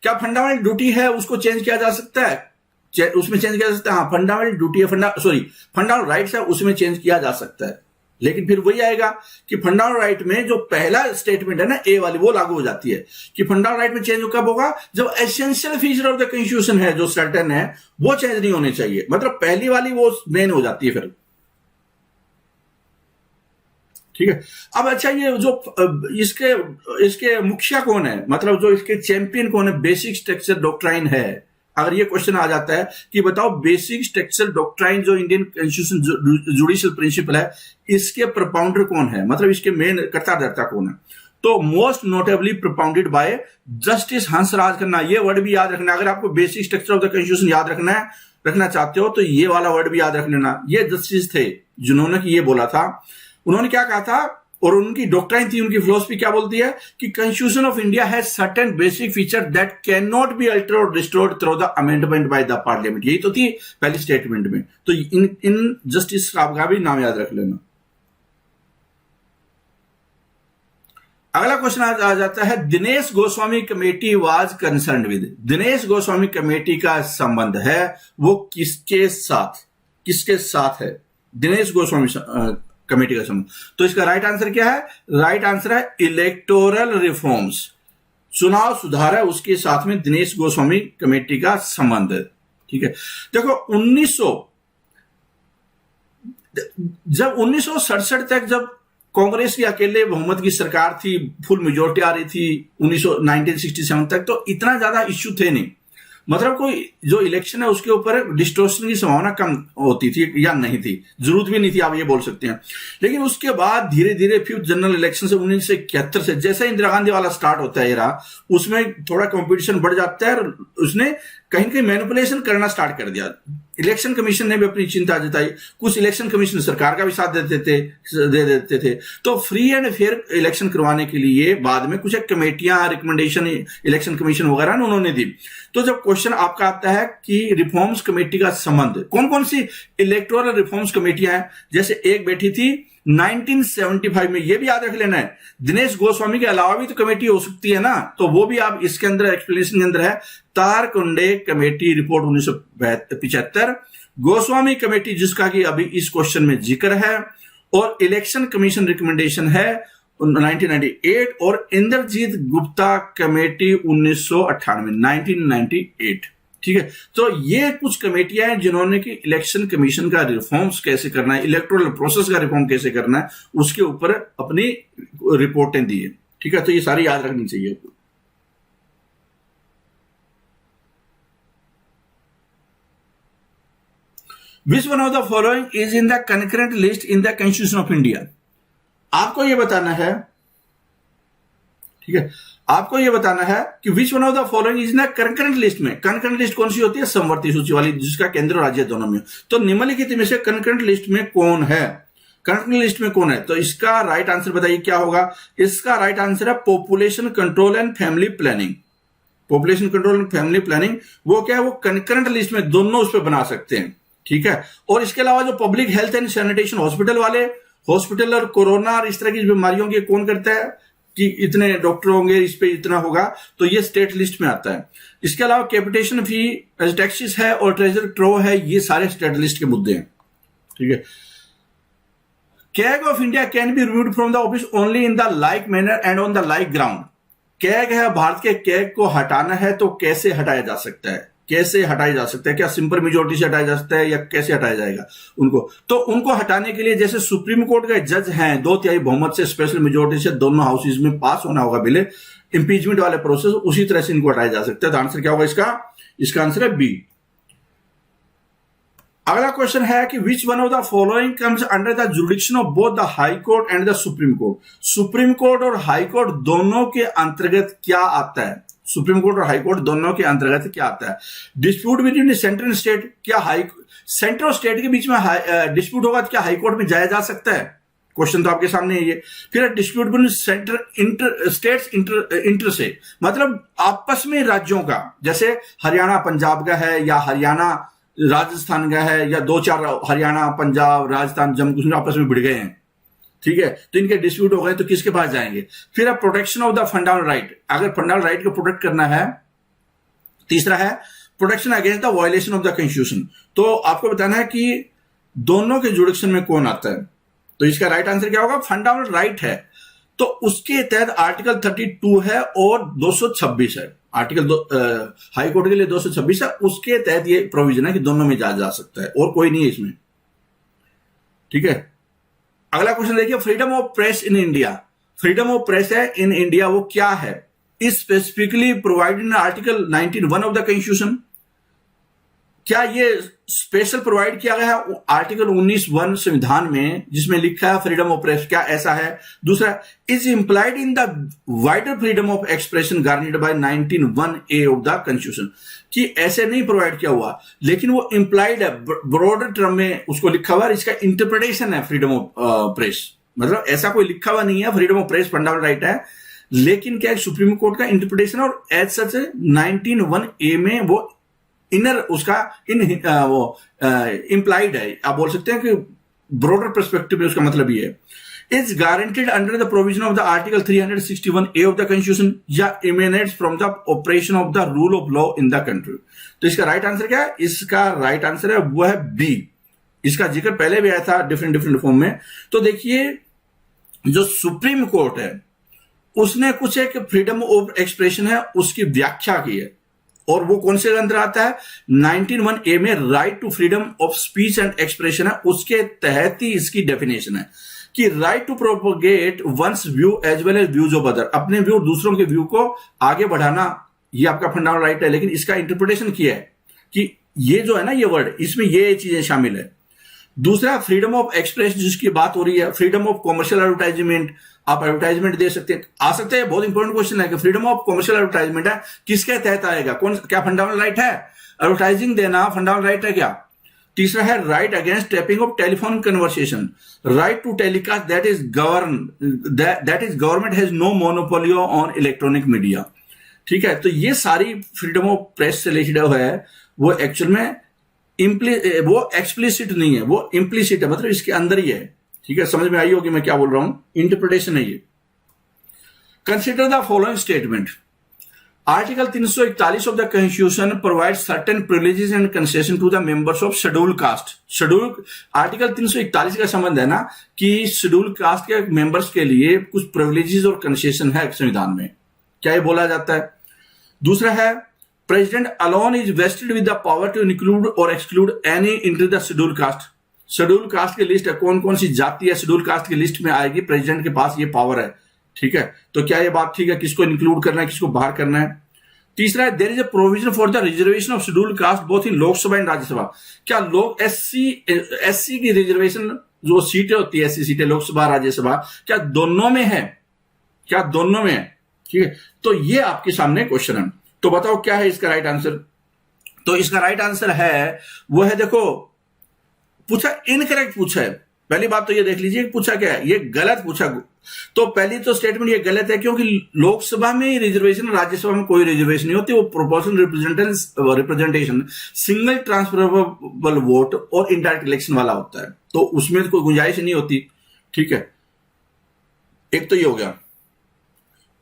Speaker 1: क्या फंडामेंटल ड्यूटी है उसको चेंज किया जा सकता है? उसमें चेंज किया जा सकता है, हाँ। फंडामेंटल ड्यूटी है, फंडामेंटल राइट्स है, उसमें चेंज किया जा सकता है, लेकिन फिर वही आएगा कि फंडामेंटल राइट में जो पहला स्टेटमेंट है ना ए वाली, वो लागू हो जाती है कि फंडामेंटल राइट में चेंज कब होगा? जब essential feature of the constitution है जो सर्टेन है वो चेंज नहीं होने चाहिए, मतलब पहली वाली वो मेन हो जाती है फिर। ठीक है, अब अच्छा ये जो इसके मुखिया कौन है, मतलब जो इसके चैंपियन कौन है? बेसिक स्ट्रक्चर डॉक्ट्राइन है। अगर ये क्वेश्चन आ जाता है कि बताओ बेसिक स्ट्रक्चर डॉक्ट्राइन जो इंडियन कॉन्स्टिट्यूशन जुडिशियल प्रिंसिपल है, इसके प्रोपाउंडर कौन है, मतलब इसके मेन कर्ता धर्ता कौन है? तो most notably propounded bye justice Hansraj Khanna. ये वर्ड भी याद रखना, अगर आपको basic structure of the constitution याद रखना चाहते हो तो ये वाला वर्ड भी याद रख लेना। ये जस्टिस थे जिन्होंने ये बोला था, उन्होंने क्या कहा था और उनकी डॉक्ट्राइन थी, उनकी फिलोसफी क्या बोलती है कि constitution of India has certain basic feature that can not be altered और distorted through the amendment by the parliament. यही तो थी पहली स्टेटमेंट में। तो इन जस्टिस का भी नाम याद रख लेना। अगला क्वेश्चन आ जाता है, Dinesh Goswami committee was concerned with. Dinesh Goswami committee का संबंध है वो किसके साथ है? दिनेश गोस्वामी कमेटी का संबंध। तो इसका राइट आंसर क्या है? राइट आंसर है इलेक्टोरल रिफॉर्म्स, चुनाव सुधार है, उसके साथ में दिनेश गोस्वामी कमेटी का संबंध है। ठीक है, देखो 1967 तक जब कांग्रेस की अकेले बहुमत की सरकार थी, फुल मेजोरिटी आ रही थी 1967 तक, तो इतना ज्यादा इश्यू थे नहीं, मतलब कोई जो इलेक्शन है उसके ऊपर डिस्टोर्शन की संभावना कम होती थी या नहीं थी, जरूरत भी नहीं थी, आप ये बोल सकते हैं। लेकिन उसके बाद धीरे धीरे फिफ्थ जनरल इलेक्शन से 1971 से जैसे इंदिरा गांधी वाला स्टार्ट होता है एरा, उसमें थोड़ा कंपटीशन बढ़ जाता है और उसने कहीं कहीं मैनिपुलेशन करना स्टार्ट कर दिया। इलेक्शन कमीशन ने भी अपनी चिंता जताई, कुछ इलेक्शन कमीशन सरकार का भी साथ दे देते थे। तो फ्री एंड फेयर इलेक्शन करवाने के लिए बाद में कुछ कमेटियां, रिकमेंडेशन इलेक्शन कमीशन वगैरह ने उन्होंने दी। तो जब क्वेश्चन आपका आता है कि रिफॉर्म्स कमेटी का संबंध, कौन कौन सी इलेक्टोरल रिफॉर्म्स कमेटियां हैं, जैसे एक बैठी थी 1975 में, ये भी याद रख लेना है। दिनेश गोस्वामी के अलावा भी तो कमेटी हो सकती है ना, तो वो भी आप इसके अंदर एक्सप्लेनेशन के अंदर है। Tarkunde committee report 1975, Goswami committee जिसका कि अभी इस क्वेश्चन में जिक्र है, और इलेक्शन कमीशन रिकमेंडेशन है 1998, और इंद्रजीत गुप्ता कमेटी 1998। ठीक है, तो ये कुछ कमेटियां हैं जिन्होंने कि इलेक्शन कमीशन का रिफॉर्म्स कैसे करना है, इलेक्टोरल प्रोसेस का रिफॉर्म कैसे करना है, उसके ऊपर अपनी रिपोर्टें दी है। ठीक है, तो ये सारी याद रखनी चाहिए। Which one of the following is in the concurrent list in the Constitution of India? आपको ये बताना है, ठीक है, आपको ये बताना है कि विच one of the following is ना कंकरेंट लिस्ट में। कंकरेंट लिस्ट कौन सी होती है? समवर्ती सूची वाली, जिसका केंद्र और राज्य दोनों में। तो निम्नलिखित में से कंकरेंट लिस्ट में कौन है? कंकरेंट लिस्ट में कौन है? तो इसका राइट आंसर बताइए क्या होगा? इसका राइट आंसर है population control and family planning. Population control and family planning वो क्या है? वो कंकरेंट लिस्ट में दोनों उस पर बना सकते हैं। ठीक है, और इसके अलावा जो public health and sanitation, hospital वाले, हॉस्पिटल और कोरोना और इस तरह की बीमारियों के कौन करता है कि इतने डॉक्टर होंगे, इस पे इतना होगा, तो ये स्टेट लिस्ट में आता है। इसके अलावा कैपिटेशन फी, टैक्सेस है और ट्रेजर ट्रो है, ये सारे स्टेट लिस्ट के मुद्दे हैं। ठीक है, CAG of India can be removed from the office only in the like manner and on the like ground. CAG है, भारत के कैग को हटाना है तो कैसे हटाया जा सकता है? कैसे हटाया जा सकता है? क्या सिंपल मेजोरिटी से हटाया जा सकता है या कैसे हटाया जाएगा उनको? तो उनको हटाने के लिए जैसे सुप्रीम कोर्ट के जज हैं, 2/3 बहुमत से, स्पेशल मेजोरिटी से दोनों हाउसेज में पास होना होगा बिल, इंपीचमेंट वाले प्रोसेस, उसी तरह से इनको हटाया जा सकता है। तो आंसर क्या होगा इसका आंसर है बी। अगला क्वेश्चन है कि विच one of the following comes under the jurisdiction of both the high court and the supreme court. Supreme court और हाई कोर्ट दोनों के अंतर्गत क्या आता है? सुप्रीम कोर्ट और हाई कोर्ट दोनों के अंतर्गत क्या आता है? Dispute between central and state, क्या सेंटर और स्टेट के बीच में डिस्प्यूट होगा तो क्या हाई कोर्ट में जाया जा सकता है? क्वेश्चन तो आपके सामने है ये। फिर डिस्प्यूट बिटवीन स्टेट्स इंटर से, मतलब आपस में राज्यों का, जैसे हरियाणा पंजाब का है या हरियाणा राजस्थान का है या दो चार हरियाणा पंजाब राजस्थान जम्मू कश्मीर आपस में भिड़ गए हैं, ठीक है, तो इनके डिस्प्यूट हो गए तो किसके पास जाएंगे। फिर अब protection of the fundamental right, अगर फंडामेंटल राइट को प्रोटेक्ट करना है। तीसरा है protection against the violation of the constitution. तो आपको बताना है कि दोनों के जुडिक्शन में कौन आता है, तो इसका राइट आंसर क्या होगा, फंडामेंटल राइट है तो उसके तहत आर्टिकल 32 है और 226 है। आर्टिकल हाई कोर्ट के लिए 226 है, उसके तहत ये प्रोविजन है कि दोनों में जा सकता है और कोई नहीं है इसमें, ठीक है। अगला क्वेश्चन देखिए, freedom of press in India. Freedom of press है इन इंडिया, वो क्या है, is specifically provided in article 19(1) of the constitution. क्या ये स्पेशल प्रोवाइड किया गया है आर्टिकल 19(1) संविधान में, जिसमें लिखा है फ्रीडम ऑफ प्रेस, क्या ऐसा है। दूसरा, is implied in the wider freedom of expression guaranteed bye 19(1)(a) of the constitution, कि ऐसे नहीं प्रोवाइड किया हुआ लेकिन वो इंप्लाइड है, ब्रॉडर टर्म में उसको लिखा हुआ है, इसका इंटरप्रिटेशन है फ्रीडम ऑफ प्रेस, मतलब ऐसा कोई लिखा हुआ नहीं है freedom of press fundamental right है, लेकिन क्या सुप्रीम कोर्ट का इंटरप्रिटेशन और एज सच 19(1)(a) में वो इनर उसका वो इंप्लाइड है, आप बोल सकते हैं कि ब्रॉडर पर्सपेक्टिव में उसका मतलब ये है। Is guaranteed under the provision of the article 361(a) of the constitution या emanates from the operation of the rule of law in the country. तो इसका राइट आंसर क्या है, इसका राइट आंसर है वो है बी। इसका जिक्र पहले भी आया था डिफरेंट फॉर्म में। तो देखिए, जो सुप्रीम कोर्ट है उसने कुछ एक फ्रीडम ऑफ एक्सप्रेशन है उसकी व्याख्या की है, और वो कौन से अंदर आता है, 19(1)(a) में right to freedom of speech and expression है, उसके तहत ही इसकी डेफिनेशन है कि right to propagate one's view as well as views of other, अपने व्यू दूसरों के व्यू को आगे बढ़ाना, ये आपका फंडामेंटल राइट है। लेकिन इसका इंटरप्रिटेशन किया है कि ये जो है ना, ये वर्ड, इसमें ये चीजें शामिल है। दूसरा, फ्रीडम ऑफ एक्सप्रेशन जिसकी बात हो रही है, फ्रीडम ऑफ कॉमर्शियल एडवर्टाइजमेंट, आप एडवर्टाइजमेंट दे सकते हैं, आ सकते हैं, बहुत इंपॉर्टेंट क्वेश्चन है कि फ्रीडम ऑफ कॉमर्शियल एडवर्टाइजमेंट है, किसके तहत आएगा, कौन, क्या फंडामेंटल राइट है, एडवर्टाइजिंग देना फंडामेंटल राइट है क्या। तीसरा है right against tapping of telephone conversation, right to telecast that is government has no monopoly on electronic media, ठीक है। तो ये सारी फ्रीडम ऑफ प्रेस से रिलेटेड है, वो एक्चुअल में वो एक्सप्लिसिट नहीं है, वो इम्प्लिसिट है, मतलब इसके अंदर ही है, ठीक है। समझ में आई होगी मैं क्या बोल रहा हूं, इंटरप्रिटेशन है ये। Consider the following statement, article 341 of the constitution provide certain privileges and concession to the members of schedule caste. Schedule article 341 का संबंध है ना कि शेड्यूल कास्ट के मेंबर्स के लिए कुछ प्रिविलेजेस और कंसेशन है संविधान में, क्या ये बोला जाता है। दूसरा है president alone is vested with the power to include और exclude any inter the schedule caste. Schedule caste की लिस्ट है, कौन कौन सी जाति है शेड्यूल कास्ट की लिस्ट में आएगी, प्रेसिडेंट के पास ये पावर है, ठीक है। तो क्या ये बात ठीक है, किसको इंक्लूड करना है किसको बाहर करना है। तीसरा है there is a provision for the reservation of schedule caste both in Lok Sabha and Rajya Sabha. क्या लोग एससी की रिजर्वेशन जो सीटें होती है, एससी सीटें लोकसभा राज्यसभा, क्या दोनों में है, क्या दोनों में है, ठीक है। तो ये आपके सामने क्वेश्चन है, तो बताओ क्या है इसका राइट आंसर। तो इसका राइट आंसर है वो है, देखो पूछा इनकरेक्ट पूछा है, पहली बात तो ये देख लीजिए पूछा क्या है, ये गलत पूछा। तो पहली तो स्टेटमेंट ये गलत है क्योंकि लोकसभा में रिजर्वेशन, राज्यसभा में कोई रिजर्वेशन नहीं होती, वो proportional representation, single transferable vote और इनडायरेक्ट इलेक्शन वाला होता है, तो उसमें कोई गुंजाइश नहीं होती, ठीक है। एक तो ये हो गया,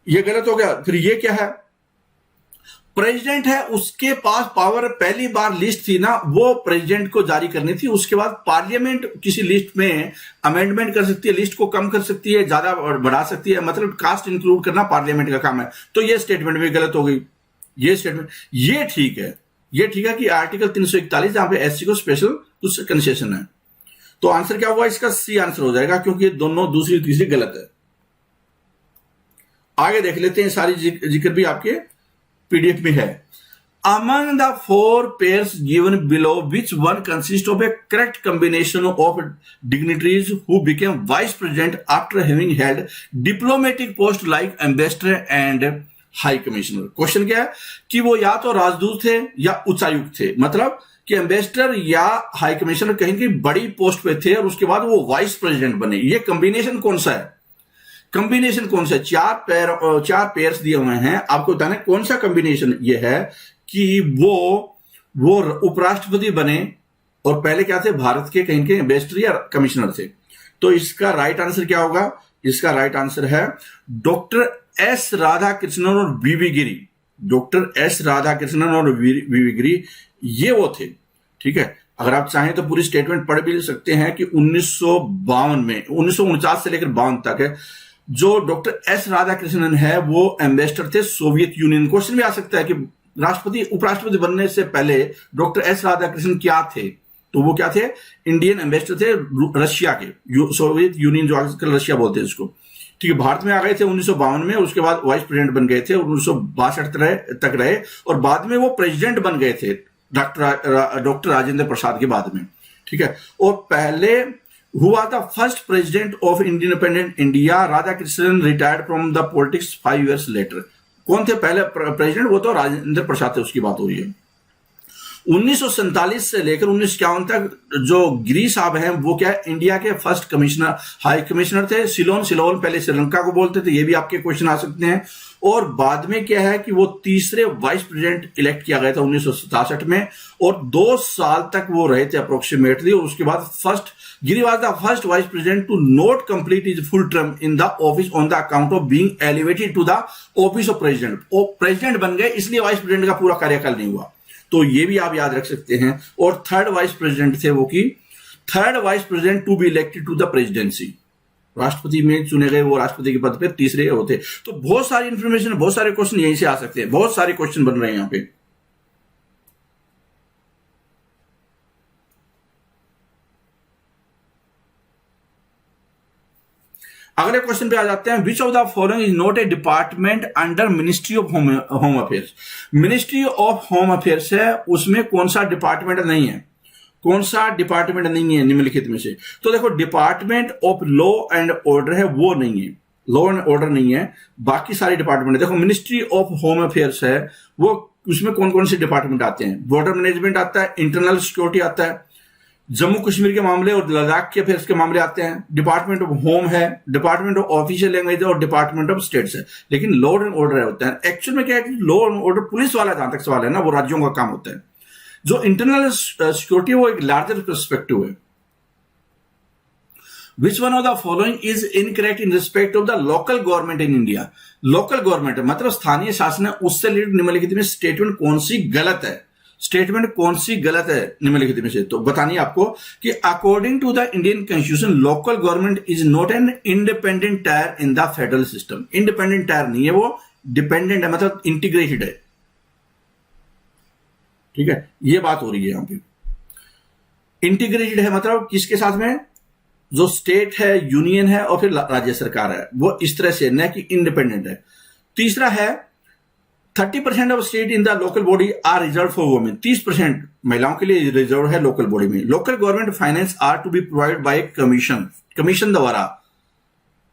Speaker 1: ये गलत हो गया। फिर ये क्या है, प्रेसिडेंट है उसके पास पावर, पहली बार लिस्ट थी ना वो प्रेसिडेंट को जारी करनी थी, उसके बाद पार्लियामेंट किसी लिस्ट में अमेंडमेंट कर सकती है, लिस्ट को कम कर सकती है, ज्यादा बढ़ा सकती है, मतलब कास्ट इंक्लूड करना पार्लियामेंट का काम है। तो ये स्टेटमेंट भी गलत हो गई, ये स्टेटमेंट, ये ठीक है, ये ठीक है कि आर्टिकल 341 जहां पे एससी को स्पेशल कुछ कंसेशन है। तो आंसर क्या हुआ इसका, सी आंसर हो जाएगा क्योंकि ये दोनों दूसरी तीसरी गलत है। आगे देख लेते हैं, सारी जिक्र भी आपके पीडीएफ में है। Among the four pairs given below, which one consists of a correct combination of dignitaries who became vice president after having held diplomatic posts like ambassador and high commissioner. Question क्या है कि वो या तो राजदूत थे या उच्चायुक्त थे, मतलब कि एम्बेसडर या हाई कमिश्नर कहीं की बड़ी पोस्ट पे थे और उसके बाद वो वाइस प्रेसिडेंट बने। ये कॉम्बिनेशन कौन सा है? कॉम्बिनेशन कौन सा है? चार पेयर्स दिए हुए हैं, आपको बताना कौन सा कॉम्बिनेशन ये है कि वो उपराष्ट्रपति बने और पहले क्या थे? भारत के कहीं के एम्बेसडर या कमिश्नर थे। तो इसका राइट आंसर क्या होगा? इसका राइट आंसर है डॉक्टर एस राधाकृष्णन और वीवी गिरी। डॉक्टर एस राधाकृष्णन और वीवी गिरी ये वो थे। ठीक है, अगर आप चाहें तो पूरी स्टेटमेंट पढ़ भी सकते हैं कि 1952 में 1949 से लेकर 52 तक है जो डॉक्टर एस राधाकृष्णन है वो एम्बेसडर थे सोवियत यूनियन। क्वेश्चन भी आ सकता है कि राष्ट्रपति उपराष्ट्रपति बनने से पहले डॉक्टर एस राधाकृष्णन क्या थे? तो वो क्या थे? इंडियन एम्बेसडर थे रशिया के, सोवियत यूनियन जो आजकल रशिया बोलते हैं इसको। ठीक है, भारत में आ गए थे 1952 में, उसके बाद वाइस प्रेसिडेंट बन गए थे 1962 तक रहे और बाद में वो प्रेसिडेंट बन गए थे डॉक्टर राजेंद्र प्रसाद के बाद में। ठीक है, और पहले हुआ था first president of independent India Radhakrishnan retired from the politics 5 years later। कौन थे पहले प्रेसिडेंट? वो तो राजेंद्र प्रसाद थे, उसकी बात हो रही है। 1947 से लेकर 1951 तक जो गिरी साहब हैं वो क्या है? इंडिया के फर्स्ट कमिश्नर, हाई कमिश्नर थे। सिलोन पहले श्रीलंका को बोलते थे, ये भी आपके क्वेश्चन आ सकते हैं। और बाद में क्या है कि वो तीसरे वाइस प्रेसिडेंट इलेक्ट किया गया था 1967 में और 2 साल तक वो रहे थे अप्रोक्सीमेटली। और उसके बाद Giri was the first vice president to not complete his full term in the office on the account of being elevated to the office of president. वो प्रेसिडेंट बन गए इसलिए वाइस प्रेसिडेंट का पूरा कार्यकाल नहीं हुआ। तो ये भी आप याद रख सकते हैं। और थर्ड वाइस प्रेसिडेंट थे वो की third vice president to be elected to the presidency. राष्ट्रपति में चुने गए वो राष्ट्रपति के पद पे तीसरे होते। तो बहुत सारी इंफॉर्मेशन, बहुत सारे क्वेश्चन यहीं से आ सकते हैं, बहुत सारे क्वेश्चन बन रहे हैं यहां पे। अगले क्वेश्चन पे आ जाते हैं। विच of the following is not A department under ministry of home affairs. Ministry of home affairs है, उसमें कौन सा डिपार्टमेंट नहीं है? कौन सा डिपार्टमेंट नहीं है निम्नलिखित में से? तो देखो, department of law and order है, वो नहीं है, लॉ एंड ऑर्डर नहीं है। बाकी सारे डिपार्टमेंट देखो, मिनिस्ट्री ऑफ होम अफेयर्स है, वो उसमें कौन कौन से डिपार्टमेंट आते हैं? बॉर्डर मैनेजमेंट आता है, इंटरनल सिक्योरिटी आता है, जम्मू कश्मीर के मामले और लद्दाख के अफेयर्स के मामले आते हैं, डिपार्टमेंट ऑफ होम है, डिपार्टमेंट ऑफ ऑफिशियल लैंग्वेज और डिपार्टमेंट ऑफ स्टेट्स है। लेकिन लॉ एंड ऑर्डर होता है। एक्चुअल में क्या है कि लॉ एंड ऑर्डर पुलिस वाला जहां तक सवाल है ना, वो राज्यों का काम होता है। जो इंटरनल सिक्योरिटी है वो एक लार्जर पर्सपेक्टिव है। विच one of the following is incorrect in respect of the local government in India. Local government मतलब स्थानीय शासन है, उससे रिलेटेड निम्नलिखित में स्टेटमेंट कौन सी गलत है? स्टेटमेंट कौन सी गलत है निम्नलिखित में से? तो बतानी आपको कि according to the Indian constitution local government is not an independent tier in the federal system. Independent tier नहीं है, वो डिपेंडेंट है, मतलब इंटीग्रेटेड है। ठीक है, ये बात हो रही है यहां पे। इंटीग्रेटेड है मतलब किसके साथ में? जो स्टेट है, यूनियन है और फिर राज्य सरकार है, वो इस तरह से, न कि इंडिपेंडेंट है। तीसरा है 30% of state in the local body are reserve for women. 30% महिलाओं के लिए रिजर्व है लोकल बॉडी में। Local government finance are to be provide by commission द्वारा,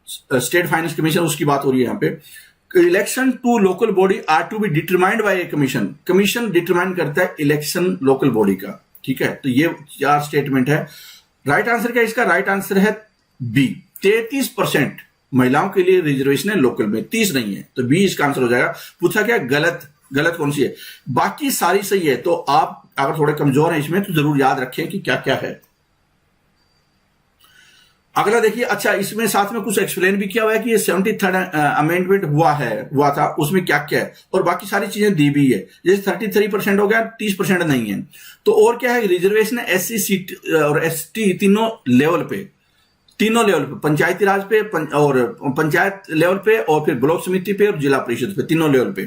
Speaker 1: स्टेट फाइनेंस कमीशन, उसकी बात हो रही है यहां पे। Election to local body are to be determined by commission. Commission determine करता है इलेक्शन लोकल बॉडी का। ठीक है, तो ये 4 स्टेटमेंट है। राइट आंसर क्या है इसका? राइट आंसर है बी। 33% महिलाओं के लिए रिजर्वेशन है लोकल में, 30 नहीं है, तो बी इसका आंसर हो जाएगा। पूछा क्या गलत कौन सी है? बाकी सारी सही है। तो आप अगर थोड़े कमजोर हैं इसमें तो जरूर याद रखें कि क्या क्या है। अगला देखिए, अच्छा इसमें साथ में कुछ एक्सप्लेन भी किया हुआ है कि ये 73rd अमेंडमेंट हुआ था, उसमें क्या क्या है, और बाकी सारी चीजें दी भी है। जैसे 33% हो गया, 30% नहीं है। तो और क्या है? रिजर्वेशन SC SC और ST तीनों लेवल पे, पंचायती राज पे और पंचायत लेवल पे और फिर ब्लॉक समिति पे और जिला परिषद पे, तीनों लेवल पे।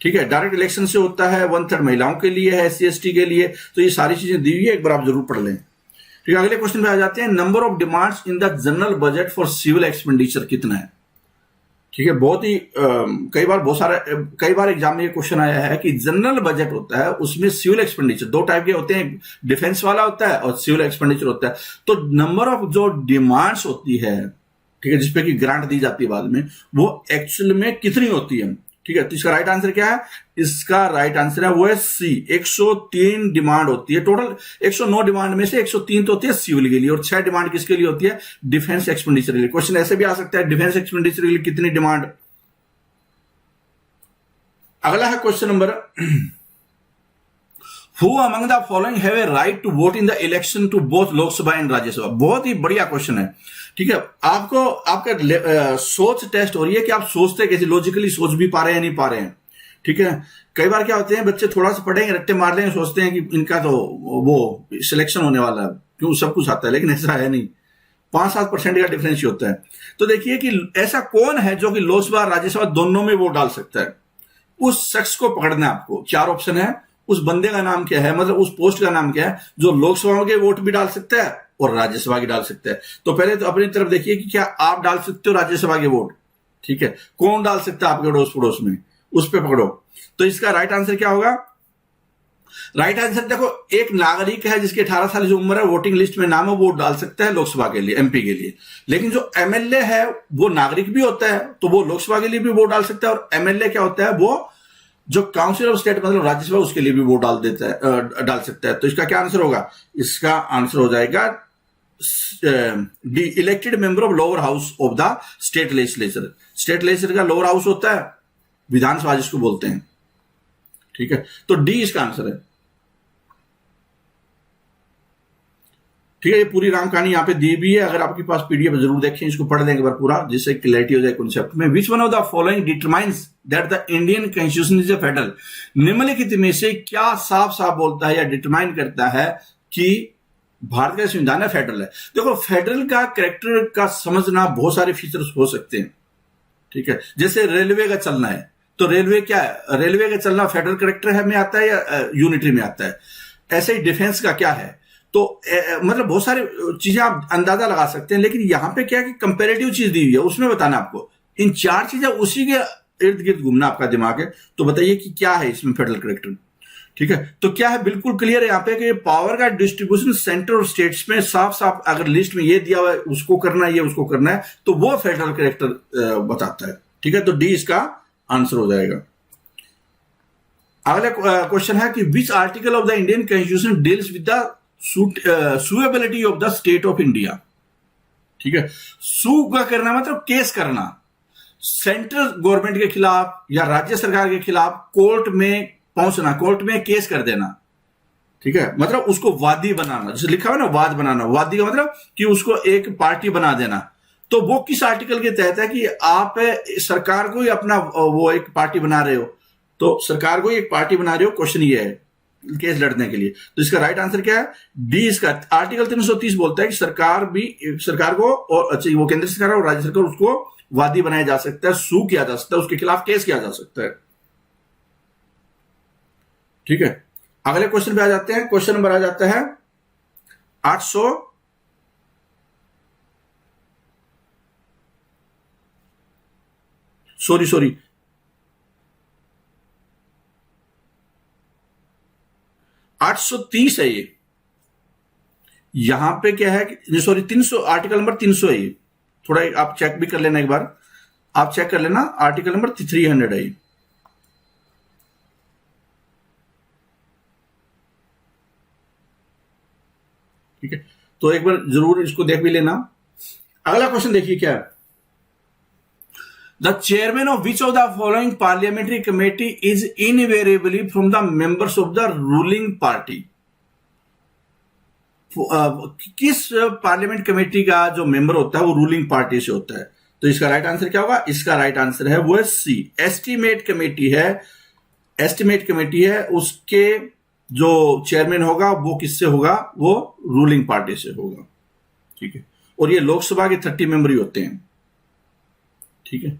Speaker 1: ठीक है, डायरेक्ट इलेक्शन से होता है, 1/3 महिलाओं के लिए है, SC ST के लिए। तो ये सारी चीजें दी हुई है, एक बार आप जरूर पढ़ लें। ठीक है, अगले क्वेश्चन पे आ जाते हैं। Number of demands in the general budget for civil expenditure कितना है? ठीक है, बहुत ही कई बार एग्जाम में ये क्वेश्चन आया है कि जनरल बजट होता है, उसमें सिविल एक्सपेंडिचर 2 टाइप के होते हैं, डिफेंस वाला होता है और सिविल एक्सपेंडिचर होता है। तो नंबर ऑफ जो डिमांड्स होती है, ठीक है, जिसपे की ग्रांट दी जाती है बाद में, वो एक्चुअल में कितनी होती है? ठीक है, तो इसका राइट आंसर क्या है? इसका राइट आंसर है वो है सी, 103 डिमांड होती है टोटल। 109 डिमांड में से 103 तो होती है सिविल के लिए, और 6 डिमांड किसके लिए होती है? डिफेंस एक्सपेंडिचर के लिए। क्वेश्चन ऐसे भी आ सकता है, डिफेंस एक्सपेंडिचर के लिए कितनी डिमांड। अगला है question number Who among the following have a right to vote in the election to both Lok Sabha and Rajya Sabha? बहुत ही बढ़िया क्वेश्चन है। ठीक है, आपको आपका सोच टेस्ट हो रही है कि आप सोचते कैसे, लॉजिकली सोच भी पा रहे हैं नहीं पा रहे हैं। ठीक है, कई बार क्या होते हैं, बच्चे थोड़ा सा पढ़ेंगे, रट्टे मार लेंगे, सोचते हैं कि इनका तो वो सिलेक्शन होने वाला है, क्यों सब कुछ आता है, लेकिन ऐसा है नहीं। 5-7% का डिफरेंस ही होता है। तो देखिए कि ऐसा कौन है जो कि लोकसभा राज्यसभा दोनों में वोट डाल सकता है। उस शख्स को पकड़ना है आपको। 4 ऑप्शन है, उस बंदे का नाम क्या है, मतलब उस पोस्ट का नाम क्या है जो लोकसभा के वोट भी डाल सकता है और राज्यसभा की डाल सकता है। तो पहले तो अपनी तरफ देखिए कि क्या आप डाल सकते हो राज्यसभा के वोट। ठीक है, कौन डाल सकता है आपके अड़ोस पड़ोस में, उस पर पकड़ो। तो इसका राइट आंसर क्या होगा? राइट आंसर देखो, एक नागरिक है जिसकी 18 साल की उम्र है, वोटिंग लिस्ट में नाम है, वोट डाल सकता है लोकसभा के लिए, एमपी के लिए। लेकिन जो एमएलए है वो नागरिक भी होता है, तो वो लोकसभा के लिए भी वोट डाल सकता है। और एमएलए क्या होता है, वो जो काउंसिल ऑफ स्टेट मतलब राज्यसभा, उसके लिए भी वोट डाल देता है, डाल सकता है। तो इसका क्या आंसर होगा? इसका आंसर हो जाएगा D, elected member of lower house of the state legislature. State legislature का लोअर हाउस होता है विधानसभा जिसको बोलते हैं। ठीक है, तो डी इसका आंसर है। ठीक है, ये पूरी राम कहानी यहाँ पे दी भी है, अगर आपके पास पीडीएफ जरूर देखें, इसको पढ़ लेंगे बार पूरा, जिससे क्लैरिटी हो जाए कॉन्सेप्ट में। विच one of the following determines that the Indian constitution is a federal? निम्नलिखित में से क्या साफ साफ बोलता है या डिटरमाइन करता है कि भारत का संविधान है फेडरल है? देखो, फेडरल का कैरेक्टर का समझना बहुत सारे फीचर्स हो सकते हैं। ठीक है, जैसे रेलवे का चलना है, तो रेलवे क्या है, रेलवे का चलना फेडरल कैरेक्टर है में आता है या यूनिटरी में आता है। ऐसे ही डिफेंस का क्या है, तो मतलब बहुत सारी चीजें आप अंदाजा लगा सकते हैं। लेकिन यहां पे क्या है कि कंपैरेटिव चीज दी हुई है, उसमें बताना आपको इन 4 चीजें, उसी के इर्द गिर्द घूमना आपका दिमाग है। तो बताइए कि क्या है इसमें फेडरल कैरेक्टर। ठीक है, तो क्या है, बिल्कुल क्लियर है यहाँ पे कि पावर का डिस्ट्रीब्यूशन सेंटर और स्टेट्स में साफ साफ अगर लिस्ट में ये दिया हुआ है उसको करना है, ये उसको करना है, तो वो फेडरल कैरेक्टर बताता है। ठीक है, तो डी इसका आंसर हो जाएगा। अगला क्वेश्चन है कि which article of the Indian constitution deals with the suability of the state of India. ठीक है, सू का करना मतलब केस करना, सेंट्रल गवर्नमेंट के खिलाफ या राज्य सरकार के खिलाफ कोर्ट में पहुंचना, कोर्ट में केस कर देना। ठीक है, मतलब उसको वादी बनाना, जैसे लिखा हुआ ना वाद बनाना, वादी का मतलब कि उसको एक पार्टी बना देना। तो वो किस आर्टिकल के तहत है कि आप सरकार को ही अपना वो एक पार्टी बना रहे हो, तो सरकार को ही एक पार्टी बना रहे हो। क्वेश्चन ये है केस लड़ने के लिए। तो इसका राइट आंसर क्या है? डी इसका। आर्टिकल 330 बोलता है कि सरकार को और अच्छा वो केंद्र सरकार और राज्य सरकार उसको वादी बनाया जा सकता है, सू किया जा सकता है, उसके खिलाफ केस किया जा सकता है। ठीक है, अगले क्वेश्चन पे आ जाते हैं। क्वेश्चन नंबर आ जाता है 800 सॉरी 830 है ये। यहां पे क्या है कि सॉरी 300, आर्टिकल नंबर 300 है ये। थोड़ा आप चेक भी कर लेना, एक बार आप चेक कर लेना, आर्टिकल नंबर 300 है ये। ठीक है, तो एक बार जरूर इसको देख भी लेना। अगला क्वेश्चन देखिए क्या है, the chairman of which of the following parliamentary committee is invariably from the members of the ruling party? किस पार्लियामेंट कमेटी का जो मेंबर होता है वो रूलिंग पार्टी से होता है? तो इसका राइट आंसर क्या होगा? इसका राइट आंसर है वो है सी, एस्टीमेट कमेटी है। एस्टीमेट कमेटी है, उसके जो चेयरमैन होगा वो किससे होगा? वो रूलिंग पार्टी से होगा। ठीक है, और ये लोकसभा के 30 मेंबर ही होते हैं। ठीक है,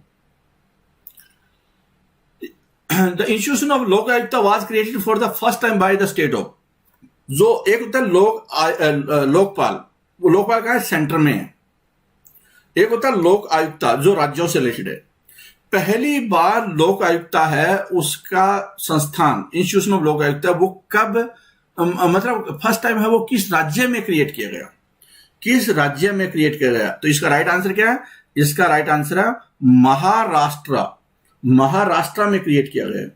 Speaker 1: द इंस्टीट्यूशन ऑफ लोक आयुक्त was created for the first time bye the state of. जो एक होता है लोकपाल, वो लोकपाल का है सेंटर में है। एक होता है लोक आयुक्ता जो राज्यों से रिलेटेड है। पहली बार लोक आयुक्ता है, उसका संस्थान इंस्टीट्यूशन ऑफ लोक आयुक्ता वो कब मतलब फर्स्ट टाइम है वो किस राज्य में क्रिएट किया गया? किस राज्य में क्रिएट किया गया? तो इसका राइट आंसर क्या है? इसका राइट आंसर है महाराष्ट्र। महाराष्ट्र में क्रिएट किया गया है।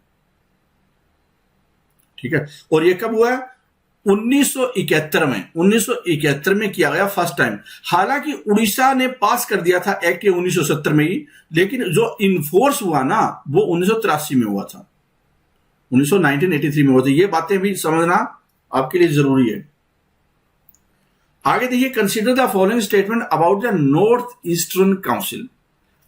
Speaker 1: ठीक है, और ये कब हुआ है? 1971 में किया गया फर्स्ट टाइम। हालांकि उड़ीसा ने पास कर दिया था एक्ट ये 1970 में ही, लेकिन जो इन्फोर्स हुआ ना वो 1983 में हुआ था, 1983 में हुआ था। ये बातें भी समझना आपके लिए जरूरी है। आगे देखिए, consider the following statement about the north eastern council.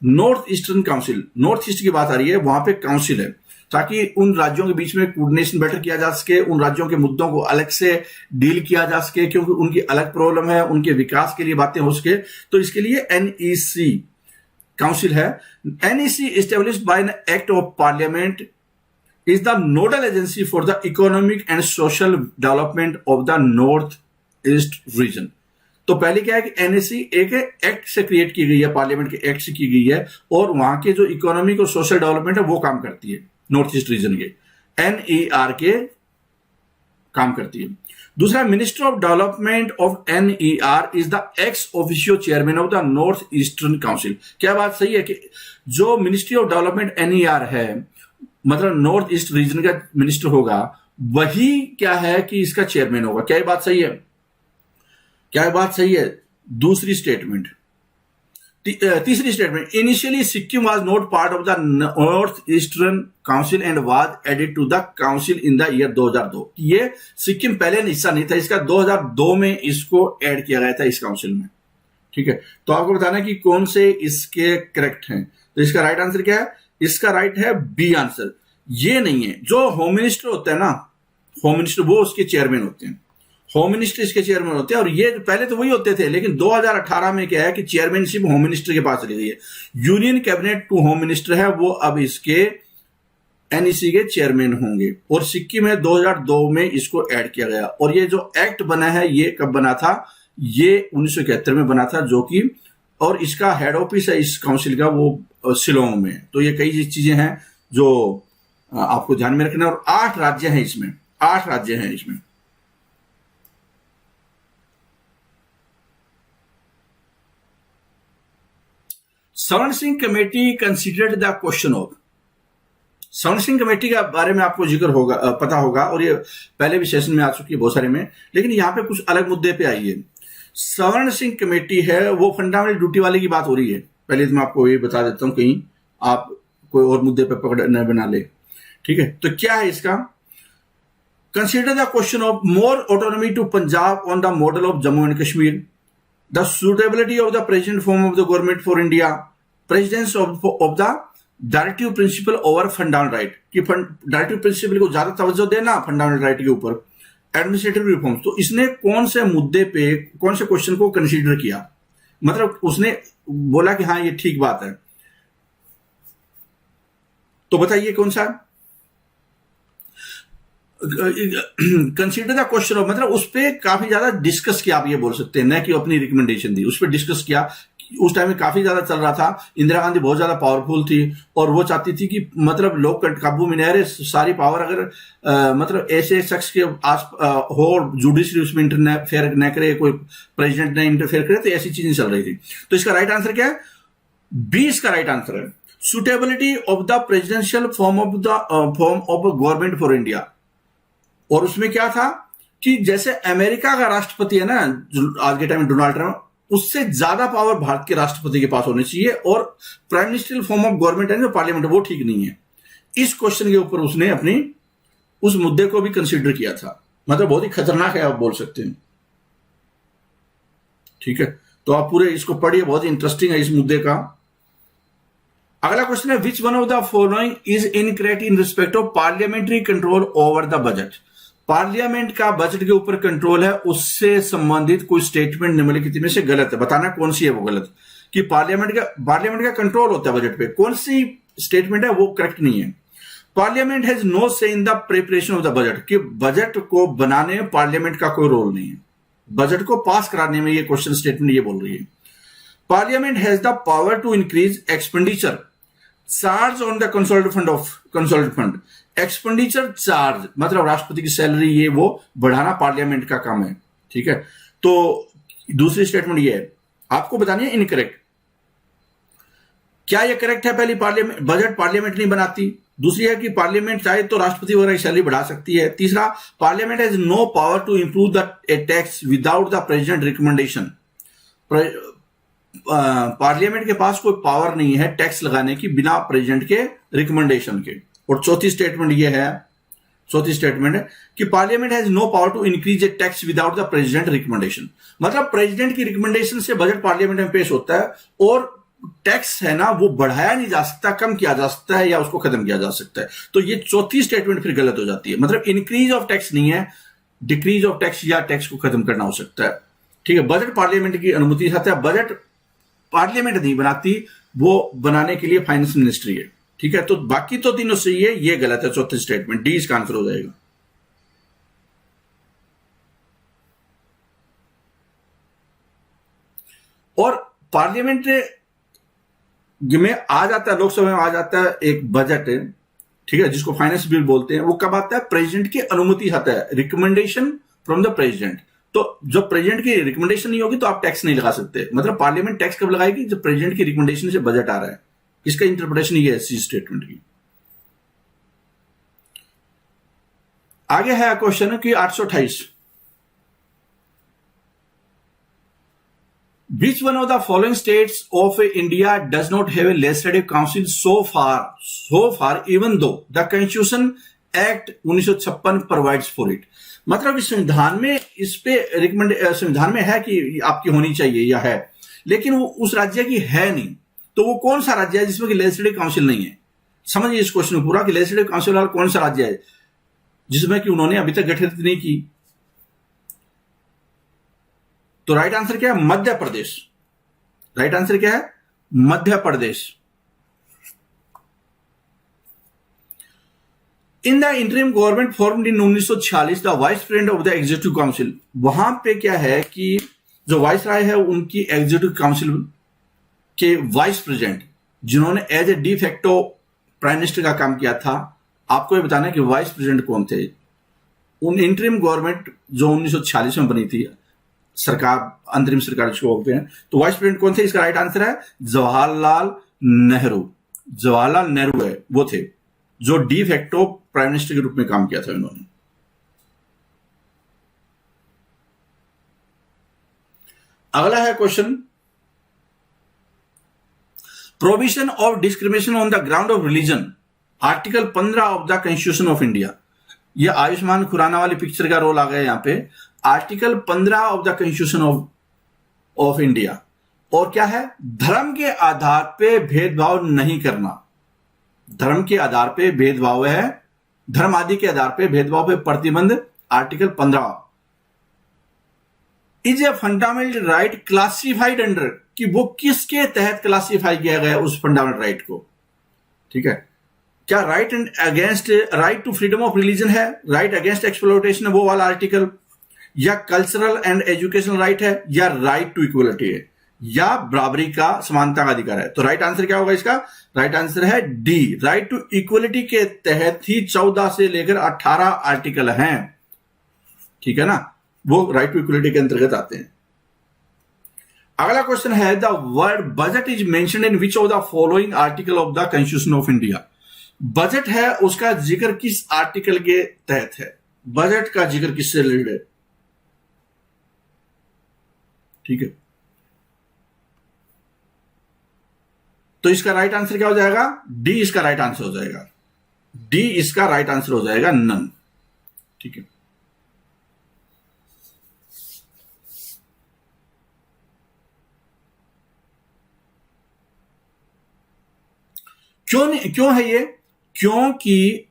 Speaker 1: North eastern council, north east की बात आ रही है, वहां पे काउंसिल है, ताकि उन राज्यों के बीच में कोऑर्डिनेशन बेटर किया जा सके, उन राज्यों के मुद्दों को अलग से डील किया जा सके, क्योंकि उनकी अलग प्रॉब्लम है, उनके विकास के लिए बातें हो सके। तो इसके लिए एनईसी काउंसिल है। NEC established by an act of parliament is the nodal agency for the economic and social development of the north east region। तो पहले क्या है कि एनएससी एक एक्ट से क्रिएट की गई है, पार्लियामेंट के एक्ट से की गई है, और वहां के जो इकोनॉमिक और सोशल डेवलपमेंट है वो काम करती है, नॉर्थ ईस्ट रीजन के एनईआर के काम करती है। दूसरा, minister of development of NER is the ex officio chairman of the north eastern council. क्या बात सही है कि जो मिनिस्ट्री ऑफ डेवलपमेंट एनईआर है, मतलब नॉर्थ ईस्ट रीजन का मिनिस्टर होगा, वही क्या है कि इसका चेयरमैन होगा। क्या ये बात सही है? क्या ये बात सही है? दूसरी स्टेटमेंट, तीसरी statement, initially Sikkim was not part of the north eastern council and was added to the council in the year 2002। ये सिक्किम पहले हिस्सा नहीं था इसका, 2002 में इसको ऐड किया गया था इस काउंसिल में। ठीक है, तो आपको बताना है कि कौन से इसके करेक्ट हैं। तो इसका राइट आंसर क्या है? इसका राइट है बी आंसर। ये नहीं है, जो होम मिनिस्टर होता है ना, होम मिनिस्टर वो उसके चेयरमैन होते हैं, होम मिनिस्टर इसके चेयरमैन होते हैं। और ये पहले तो वही होते थे, लेकिन 2018 में क्या है कि चेयरमैनशिप होम मिनिस्टर के पास चली गई है। Union cabinet to home minister है, वो अब इसके एनईसी के चेयरमैन होंगे। और सिक्किम है 2002 में इसको ऐड किया गया। और ये जो एक्ट बना है ये कब बना था? ये 1971 में बना था, जो कि, और इसका हेड ऑफिस है इस काउंसिल का वो शिलोंग में। तो ये कई चीजें हैं जो आपको ध्यान में रखना है। और 8 राज्य हैं इसमें, 8 राज्य हैं इसमें। सवर्ण Singh committee considered the question of. सवर्ण सिंह कमेटी के बारे में आपको जिक्र होगा, पता होगा, और ये पहले भी सेशन में आ चुकी है बहुत सारे में, लेकिन यहां पे कुछ अलग मुद्दे पे आई है। सवर्ण सिंह कमेटी है वो फंडामेंटल ड्यूटी वाले की बात हो रही है। पहले तो मैं आपको ये बता देता हूं, कहीं आप कोई और मुद्दे पे पकड़ न बना ले। ठीक है, तो क्या है इसका? Consider the question of more autonomy to Punjab on the model of Jammu and Kashmir, the suitability of the present form of the government for India, precedence of the directive principle over fundamental right, कि directive principle को ज्यादा तवज्जो देना fundamental right के ऊपर, administrative reform. तो इसने कौन से मुद्दे पे, कौन से क्वेश्चन को कंसीडर किया? मतलब उसने बोला कि हाँ ये ठीक बात है, तो बताइए कौन सा? कंसीडर द क्वेश्चन ऑफ, मतलब उस पर काफी ज्यादा डिस्कस किया, आप ये बोल सकते हैं, न कि अपनी रिकमेंडेशन दी, उस पर डिस्कस किया। उस टाइम में काफी ज्यादा चल रहा था, इंदिरा गांधी बहुत ज्यादा पावरफुल थी और वो चाहती थी कि मतलब लोग काबू में नहीं रहे, सारी पावर अगर मतलब ऐसे शख्स के आस हो और जुडिशरी उसमें इंटरफेयर न करे, कोई प्रेसिडेंट ने इंटरफेयर करे, तो ऐसी चीजें चल रही थी। तो इसका राइट आंसर क्या है? बी इसका राइट आंसर है। Suitability of the presidential form of government for India. और उसमें क्या था कि जैसे अमेरिका का राष्ट्रपति है ना आज के टाइम में डोनाल्ड ट्रंप, उससे ज्यादा पावर भारत के राष्ट्रपति के पास होनी चाहिए, और prime ministerial form of government है जो पार्लियामेंट, वो ठीक नहीं है। इस क्वेश्चन के ऊपर उसने अपनी उस मुद्दे को भी कंसीडर किया था। मतलब बहुत ही खतरनाक है, आप बोल सकते हैं। ठीक है, तो आप पूरे इसको पढ़िए, बहुत ही इंटरेस्टिंग है इस मुद्दे का। अगला क्वेश्चन है, विच one of the following is incorrect in respect of parliamentary control over the budget. Parliament का बजट के ऊपर कंट्रोल है, उससे संबंधित कोई स्टेटमेंट निम्नलिखित में से गलत है। बताना कौन सी है वो गलत, कि पार्लियामेंट का कंट्रोल होता है बजट पे, कौन सी स्टेटमेंट है वो करेक्ट नहीं है। पार्लियामेंट हैज नो से in the preparation of the budget, कि बजट को बनाने में पार्लियामेंट का कोई रोल नहीं है, बजट को पास कराने में ये क्वेश्चन स्टेटमेंट ये बोल रही है। Parliament has the power to increase expenditure charge on the consolidated fund. Expenditure charge मतलब राष्ट्रपति की सैलरी, ये वो बढ़ाना पार्लियामेंट का काम है। ठीक है, तो दूसरी स्टेटमेंट ये है, आपको बतानी है इनकरेक्ट। क्या यह करेक्ट है? पहली, पार्लियामेंट बजट पार्लियामेंट नहीं बनाती। दूसरी है कि पार्लियामेंट चाहे तो राष्ट्रपति वगैरह की सैलरी बढ़ा सकती है। तीसरा, parliament has no power to improve the tax without the president recommendation. Parliament के पास कोई पावर नहीं है टैक्स लगाने की बिना प्रेसिडेंट के रिकमेंडेशन के। और चौथी स्टेटमेंट है कि parliament has no power to increase a tax without the president recommendation. मतलब प्रेसिडेंट की रिकमेंडेशन से बजट पार्लियामेंट में पेश होता है और टैक्स है ना, वो बढ़ाया नहीं जा सकता, कम किया जा सकता है या उसको खत्म किया जा सकता है। तो ये चौथी स्टेटमेंट फिर गलत हो जाती है। मतलब इंक्रीज ऑफ टैक्स नहीं है, डिक्रीज ऑफ टैक्स या टैक्स को खत्म करना हो सकता है। ठीक है, बजट पार्लियामेंट की अनुमति है, बजट पार्लियामेंट नहीं बनाती, वो बनाने के लिए फाइनेंस मिनिस्ट्री है। ठीक है, तो बाकी तो तीनों सही है, ये गलत है चौथी स्टेटमेंट। डी इसका आंसर हो जाएगा। और पार्लियामेंट में आ जाता है, लोकसभा में आ जाता है एक बजट, ठीक है, जिसको फाइनेंस बिल बोलते हैं। वो कब आता है? प्रेसिडेंट की अनुमति आता है, रिकमेंडेशन फ्रॉम द प्रेसिडेंट। तो जब प्रेसिडेंट की रिकमेंडेशन नहीं होगी तो आप टैक्स नहीं लगा सकते। मतलब पार्लियामेंट टैक्स कब लगाएगी? जब प्रेसिडेंट की रिकमेंडेशन से बजट आ रहा है। इसका इंटरप्रिटेशन ये है इसी स्टेटमेंट की। आगे है क्वेश्चन कि 828, Which one of the following states of India does not have a legislative council so far, even though the Constitution Act 1956 provides for it? मतलब इस संविधान में इस पे संविधान में है कि आपकी होनी चाहिए या है, लेकिन वो उस राज्य की है नहीं। तो वो कौन सा राज्य है जिसमें कि लेजिस्लेटिव काउंसिल नहीं है? समझिए इस क्वेश्चन को पूरा कि लेजिस्लेटिव काउंसिल वाला कौन सा राज्य है जिसमें कि उन्होंने अभी तक गठित नहीं की। तो राइट आंसर क्या है? मध्य प्रदेश। राइट आंसर क्या है? Madhya Pradesh. In the interim government formed in 1946 the vice president of the executive council. वहां पे क्या है कि जो वाइस राय है उनकी एग्जीक्यूटिव काउंसिल के वाइस प्रेसिडेंट, जिन्होंने as a de facto prime minister का काम किया था। आपको ये बताना है कि वाइस प्रेसिडेंट कौन थे। उन इंटरिम गवर्नमेंट जो 1946 में बनी थी, सरकार, अंतरिम सरकार जिसको बोलते हैं, तो वाइस प्रेसिडेंट कौन थे? इसका राइट आंसर है जवाहरलाल नेहरू। जवाहरलाल नेहरू है वो थे जो डी फैक्टो प्राइम मिनिस्टर के रूप में काम किया था इन्होंने। अगला है question, provision of discrimination on the ground of religion, article 15 of the constitution of India. ये आयुष्मान खुराना वाली पिक्चर का रोल आ गया यहां पे। Article 15 of the constitution of India. और क्या है? धर्म के आधार पे भेदभाव नहीं करना। धर्म के आधार पे भेदभाव है, धर्म आदि के आधार पे भेदभाव पे प्रतिबंध। Article 15 is a fundamental right classified under, कि वो किसके तहत क्लासिफाई किया गया उस फंडामेंटल राइट को। ठीक है, क्या right and against, right to freedom of religion है, राइट अगेंस्ट एक्सप्लॉयटेशन है वो वाला आर्टिकल, या कल्चरल एंड एजुकेशनल राइट है, या राइट टू इक्वलिटी है, या बराबरी का, समानता का अधिकार है। तो राइट आंसर क्या होगा इसका? राइट आंसर है डी, राइट टू इक्वलिटी के तहत ही 14 से लेकर 18 आर्टिकल हैं। ठीक है ना, वो राइट टू इक्वलिटी के अंतर्गत आते हैं। अगला क्वेश्चन है, the word budget is mentioned in which of the following article of the constitution of India. Budget है उसका जिक्र किस आर्टिकल के तहत है? बजट का जिक्र किससे रिलेटेड है? ठीक है, तो इसका राइट आंसर क्या हो जाएगा? डी इसका राइट आंसर हो जाएगा। डी इसका राइट आंसर हो जाएगा, नन। ठीक है, क्यों है ये? क्योंकि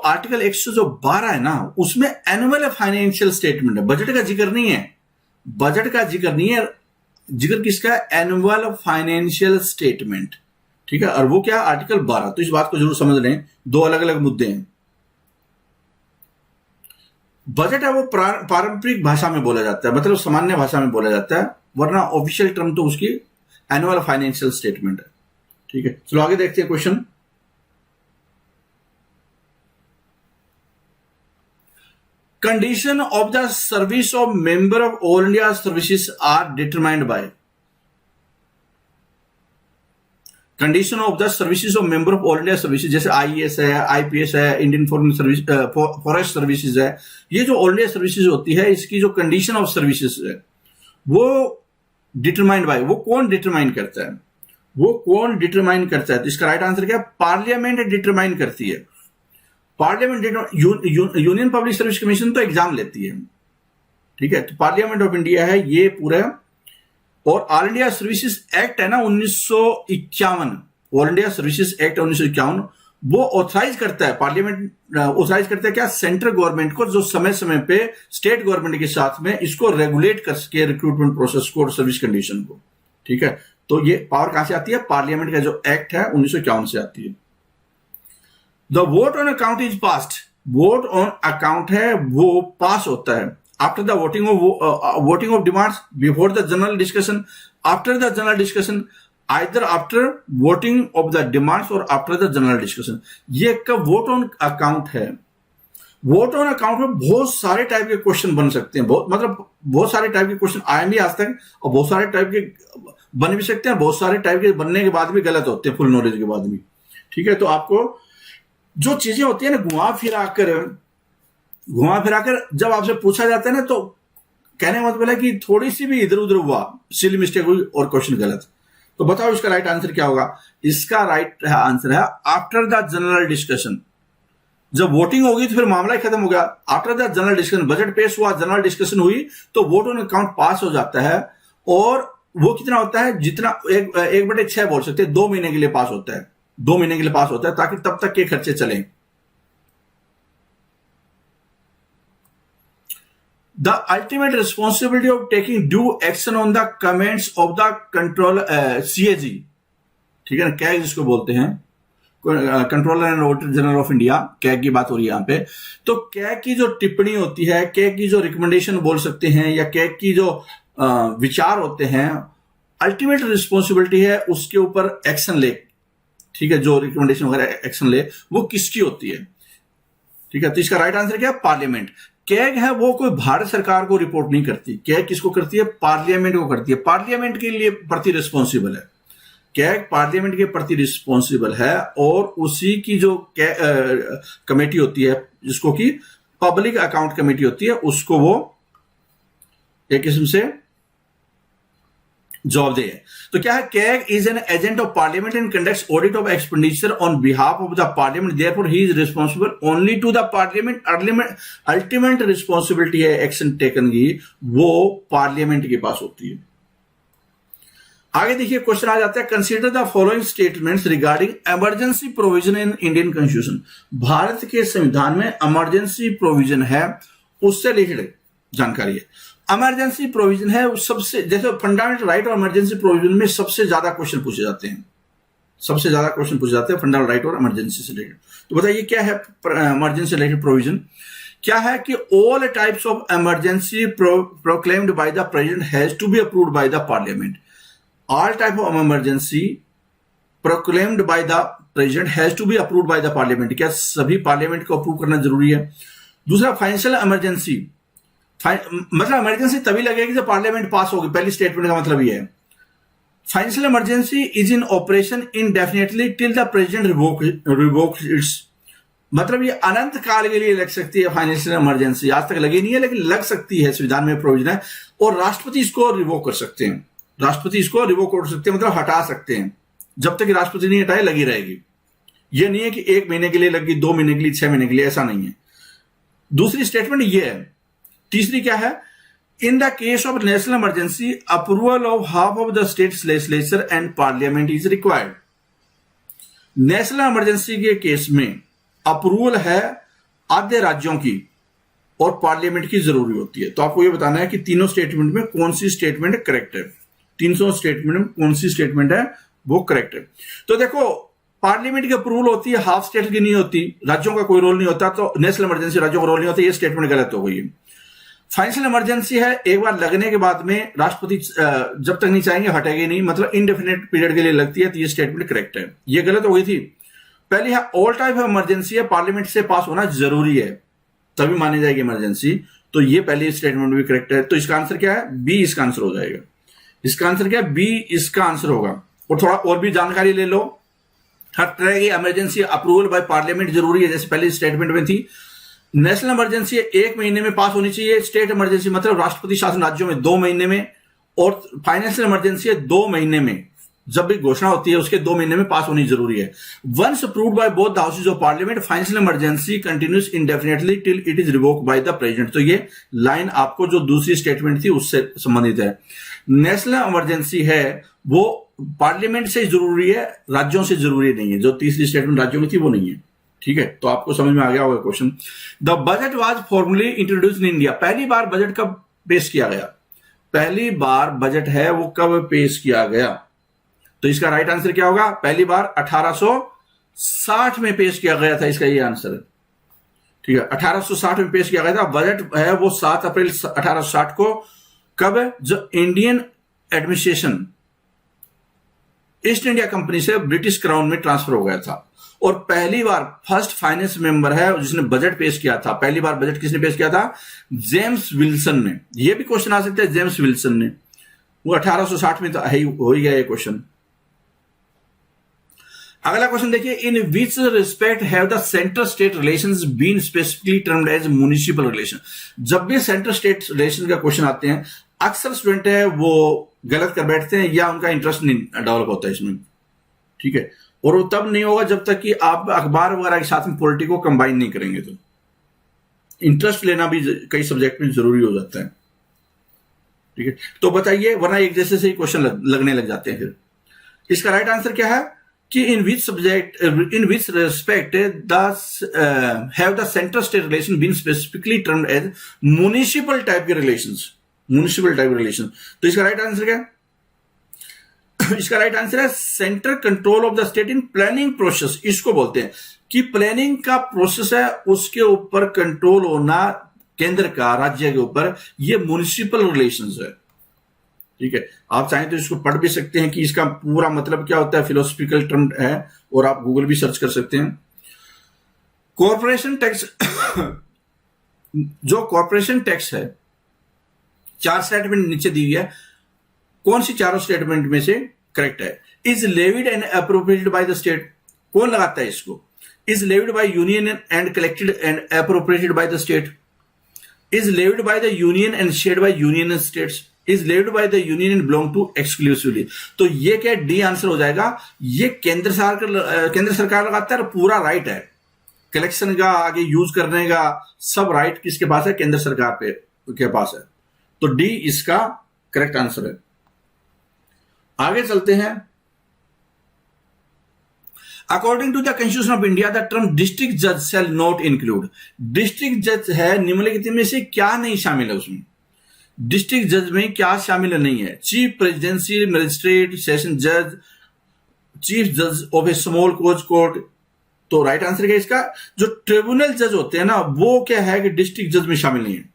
Speaker 1: आर्टिकल 112 है ना, उसमें एनुअल फाइनेंशियल स्टेटमेंट है, बजट का जिक्र नहीं है। बजट का जिक्र नहीं है, जिक्र किसका? Annual financial statement. ठीक है, और वो क्या? आर्टिकल 12। तो इस बात को जरूर समझ लें, दो अलग अलग मुद्दे हैं। बजट है वो पारंपरिक भाषा में बोला जाता है, मतलब सामान्य भाषा में बोला जाता है, वरना ऑफिशियल टर्म तो उसकी एनुअल फाइनेंशियल स्टेटमेंट है। ठीक है, चलो आगे देखते हैं question. Condition of the service of member of all India services are determined by. Condition of the services of member of all India services, जैसे आईएएस है, आईपीएस है, Indian foreign service, forest services है, ये जो all India services होती है, इसकी जो कंडीशन ऑफ सर्विसेज है वो डिटरमाइंड बाय, वो कौन डिटरमाइन करता है, वो कौन डिटरमाइन करता है? तो इसका राइट आंसर क्या है? पार्लियामेंट डिटरमाइन करती है। Parliament, union public service commission तो एग्जाम लेती है, ठीक है, तो पार्लियामेंट ऑफ इंडिया है ये पूरा। और ऑल इंडिया सर्विसेज एक्ट है ना 1951, ऑल इंडिया सर्विसेज एक्ट 1951, वो ऑथराइज करता है, पार्लियामेंट ऑथराइज करता है क्या? सेंट्रल गवर्नमेंट को, जो समय समय पे स्टेट गवर्नमेंट के साथ में इसको रेगुलेट कर सके, रिक्रूटमेंट प्रोसेस को और सर्विस कंडीशन को, ठीक है। तो ये पावर कहां से आती है? पार्लियामेंट का जो एक्ट है 1951 से आती है। The vote on account is passed, vote on account है वो पास होता है after the voting of demands, before the general discussion, after the general discussion, either after voting of the demands और आफ्टर द जनरल डिस्कशन। ये कब vote on account है? Vote on account में बहुत सारे टाइप के क्वेश्चन बन सकते हैं, बहुत सारे टाइप के क्वेश्चन आए भी आज तक, और बहुत सारे टाइप के बन भी सकते हैं, बहुत सारे टाइप के बनने के बाद भी गलत होते हैं, फुल नॉलेज के बाद भी, ठीक है। तो आपको जो चीजें होती है ना घुमा फिराकर जब आपसे पूछा जाता है ना, तो कहने का मतलब है कि थोड़ी सी भी इधर उधर हुआ, सिली मिस्टेक हुई और क्वेश्चन गलत, तो बताओ इसका राइट आंसर क्या होगा? इसका राइट आंसर है आफ्टर द जनरल डिस्कशन। जब वोटिंग होगी तो फिर मामला ही खत्म हो गया। After the general discussion, budget पेश हुआ, जनरल डिस्कशन हुई, तो वोट ऑन अकाउंट पास हो जाता है। और वो कितना होता है? जितना 1/6 बोल सकते हैं, 2 महीने के लिए पास होता है, 2 महीने के लिए पास होता है, ताकि तब तक के खर्चे चलें। The ultimate responsibility of taking due action on the comments of the control CAG, ठीक है ना, कैग जिसको बोलते हैं, controller and auditor general of India, CAG की बात हो रही है यहां पे। तो कैग की जो टिप्पणी होती है, कैग की जो रिकमेंडेशन बोल सकते हैं, या कैग की जो विचार होते हैं, अल्टीमेट रिस्पॉन्सिबिलिटी है उसके ऊपर एक्शन ले, ठीक है, जो रिकमेंडेशन वगैरह एक्शन ले वो किसकी होती है, ठीक है। तो इसका राइट आंसर क्या है? पार्लियामेंट। कैग है वो कोई भारत सरकार को रिपोर्ट नहीं करती, कैग किसको करती है? पार्लियामेंट को करती है, पार्लियामेंट के लिए प्रति रिस्पॉन्सिबल है, कैग पार्लियामेंट के प्रति रिस्पॉन्सिबल है। और उसी की जो कमेटी होती है, जिसको कि पब्लिक अकाउंट कमेटी होती है, उसको वो एक किस्म से जवाबदेह है। तो क्या है? CAG is an agent of parliament and conducts audit of expenditure on behalf of the parliament, therefore he is responsible only to the parliament. Ultimate responsibility है एक्शन टेकन की, वो पार्लियामेंट के पास होती है। आगे देखिए क्वेश्चन आ जाता है, consider the following statements regarding emergency provision in Indian constitution. Bharat के संविधान में इमरजेंसी प्रोविजन है, उससे रिलेटेड जानकारी है। इमरजेंसी प्रोविजन है सबसे, जैसे फंडामेंटल राइट और इमरजेंसी प्रोविजन में सबसे ज्यादा क्वेश्चन पूछे जाते हैं, सबसे ज्यादा क्वेश्चन पूछे जाते हैं फंडामेंटल राइट और इमरजेंसी से रिलेटेड। तो बताइए क्या है इमरजेंसी रिलेटेड प्रोविजन? क्या है कि all types of emergency proclaimed by the president has to be approved by the parliament. All type of emergency proclaimed by the president has to be approved by the parliament. क्या सभी parliament को approve करना जरूरी है? दूसरा, financial emergency, मतलब emergency तभी लगेगी जब पार्लियामेंट पास होगी, पहली स्टेटमेंट का मतलब ये है। Financial emergency is in operation indefinitely till the president revokes its, मतलब ये अनंत काल के लिए लग सकती है फाइनेंशियल इमरजेंसी। आज तक लगी नहीं है लेकिन लग सकती है, संविधान में प्रोविजन है। और राष्ट्रपति इसको रिवोक कर सकते हैं, राष्ट्रपति इसको रिवोक कर सकते हैं, मतलब हटा सकते हैं। जब तक राष्ट्रपति नहीं हटाए लगी रहेगी। ये नहीं है कि 1 महीने के लिए लगी, 2 महीने के लिए, 6 महीने के लिए, ऐसा नहीं है। दूसरी स्टेटमेंट ये है। तीसरी क्या है? In the case of national emergency approval of half of the state legislature and parliament is required. National emergency के केस में अप्रूवल है आधे राज्यों की और पार्लियामेंट की जरूरी होती है। तो आपको यह बताना है कि तीनों स्टेटमेंट में कौन सी स्टेटमेंट करेक्ट है, 300 स्टेटमेंट में कौन सी स्टेटमेंट है वो करेक्ट है। तो देखो, पार्लियामेंट की अप्रूवल होती है, हाफ स्टेट की नहीं होती, राज्यों का कोई रोल नहीं होता, तो नेशनल इमरजेंसी राज्यों का रोल नहीं होता, ये स्टेटमेंट गलत हो गई है। फाइनेंशियल इमरजेंसी है, एक बार लगने के बाद में राष्ट्रपति जब तक नहीं चाहेंगे हटेगी नहीं, मतलब इनडेफिनेट पीरियड के लिए लगती है, तो ये स्टेटमेंट करेक्ट है। ये गलत हो गई थी। पहले है ऑल टाइप ऑफ इमरजेंसी है, पार्लियामेंट से पास होना जरूरी है तभी मानी जाएगी इमरजेंसी, तो ये पहली स्टेटमेंट भी करेक्ट है। तो इसका आंसर क्या है? बी इसका आंसर हो जाएगा। इसका आंसर क्या है? बी इसका आंसर होगा। और थोड़ा और भी जानकारी ले लो। हर तरह की इमरजेंसी अप्रूवल बाय पार्लियामेंट जरूरी है, जैसे पहले स्टेटमेंट में थी। नेशनल इमरजेंसी 1 महीने में पास होनी चाहिए। स्टेट इमरजेंसी मतलब राष्ट्रपति शासन राज्यों में 2 महीने में, और फाइनेंशियल इमरजेंसी है 2 महीने में। जब भी घोषणा होती है उसके 2 महीने में पास होनी जरूरी है। Once approved by both the houses of parliament, financial emergency continues indefinitely till it is revoked by the president. तो ये लाइन आपको जो दूसरी स्टेटमेंट थी उससे संबंधित है। नेशनल इमरजेंसी है वो पार्लियामेंट से जरूरी है, राज्यों से जरूरी नहीं है। जो तीसरी स्टेटमेंट राज्यों में थी वो नहीं है। ठीक है, तो आपको समझ में आ गया होगा question. The budget was formally introduced in India. पहली बार बजट कब पेश किया गया? पहली बार बजट है वो कब पेश किया गया? तो इसका राइट आंसर क्या होगा? पहली बार 1860 में पेश किया गया था, इसका ये आंसर है। ठीक है, 1860 में पेश किया गया था। बजट है वो 7 अप्रैल 1860 को। कब? जो Indian administration east India company से ब्रिटिश क्राउन में ट्रांसफर हो गया था। और पहली बार फर्स्ट फाइनेंस मेंबर है जिसने बजट पेश किया था। पहली बार बजट किसने पेश किया था? जेम्स विल्सन ने। यह भी क्वेश्चन आ सकता है, जेम्स विल्सन ने। वो 1860 में तो हो ही गया ये क्वेश्चन। अगला क्वेश्चन देखिए, in which respect have the centre state relations been specifically termed as municipal relation. जब भी सेंटर स्टेट रिलेशन का क्वेश्चन आते हैं, अक्सर स्टूडेंट है वो गलत कर बैठते हैं या उनका इंटरेस्ट नहीं डेवलप होता है इसमें। ठीक है, और वो तब नहीं होगा जब तक कि आप अखबार वगैरह के साथ में पॉलिटी को कंबाइन नहीं करेंगे। तो इंटरेस्ट लेना भी कई सब्जेक्ट में जरूरी हो जाता है। ठीक है, तो बताइए, वरना एक जैसे से ही क्वेश्चन लगने लग जाते हैं। फिर इसका राइट आंसर क्या है कि in which respect have the centre state relation been specifically termed as municipal type के रिलेशंस। Municipal type relation. तो इसका राइट आंसर क्या है? इसका राइट आंसर है centre control of the state in planning process. इसको बोलते हैं कि प्लानिंग का प्रोसेस है उसके ऊपर कंट्रोल होना केंद्र का राज्य के ऊपर, ये म्युनिसिपल रिलेशंस है। ठीक है, आप चाहें तो इसको पढ़ भी सकते हैं कि इसका पूरा मतलब क्या होता है, फिलोसफिकल टर्म है, और आप गूगल भी सर्च कर सकते हैं। कॉर्पोरेशन टैक्स जो कॉर्पोरेशन टैक्स है, 4 स्टेटमेंट नीचे दी हुई है, कौन सी चारों स्टेटमेंट में से करेक्ट है? Is levied and appropriated by the state. कौन लगाता है इसको? Is levied by union and collected and appropriated by the state. Is levied by the union and shared by union and states. Is levied by the union and belong to exclusively. तो ये क्या D answer हो जाएगा। ये केंद्र सरकार लगाता है, पूरा राइट है कलेक्शन का, आगे यूज करने का सब राइट किसके पास है? केंद्र सरकार के पास है। तो डी इसका करेक्ट आंसर है। आगे चलते हैं। According to the constitution of India the term district जज शैल नॉट इंक्लूड। डिस्ट्रिक्ट जज है निम्नलिखित में से क्या नहीं शामिल है उसमें? डिस्ट्रिक्ट जज में क्या शामिल नहीं है? चीफ प्रेसिडेंशियल मजिस्ट्रेट, सेशन जज, चीफ जज of A small coach court. तो राइट आंसर क्या इसका? जो ट्रिब्यूनल जज होते हैं ना, वो क्या है कि डिस्ट्रिक्ट जज में शामिल नहीं है।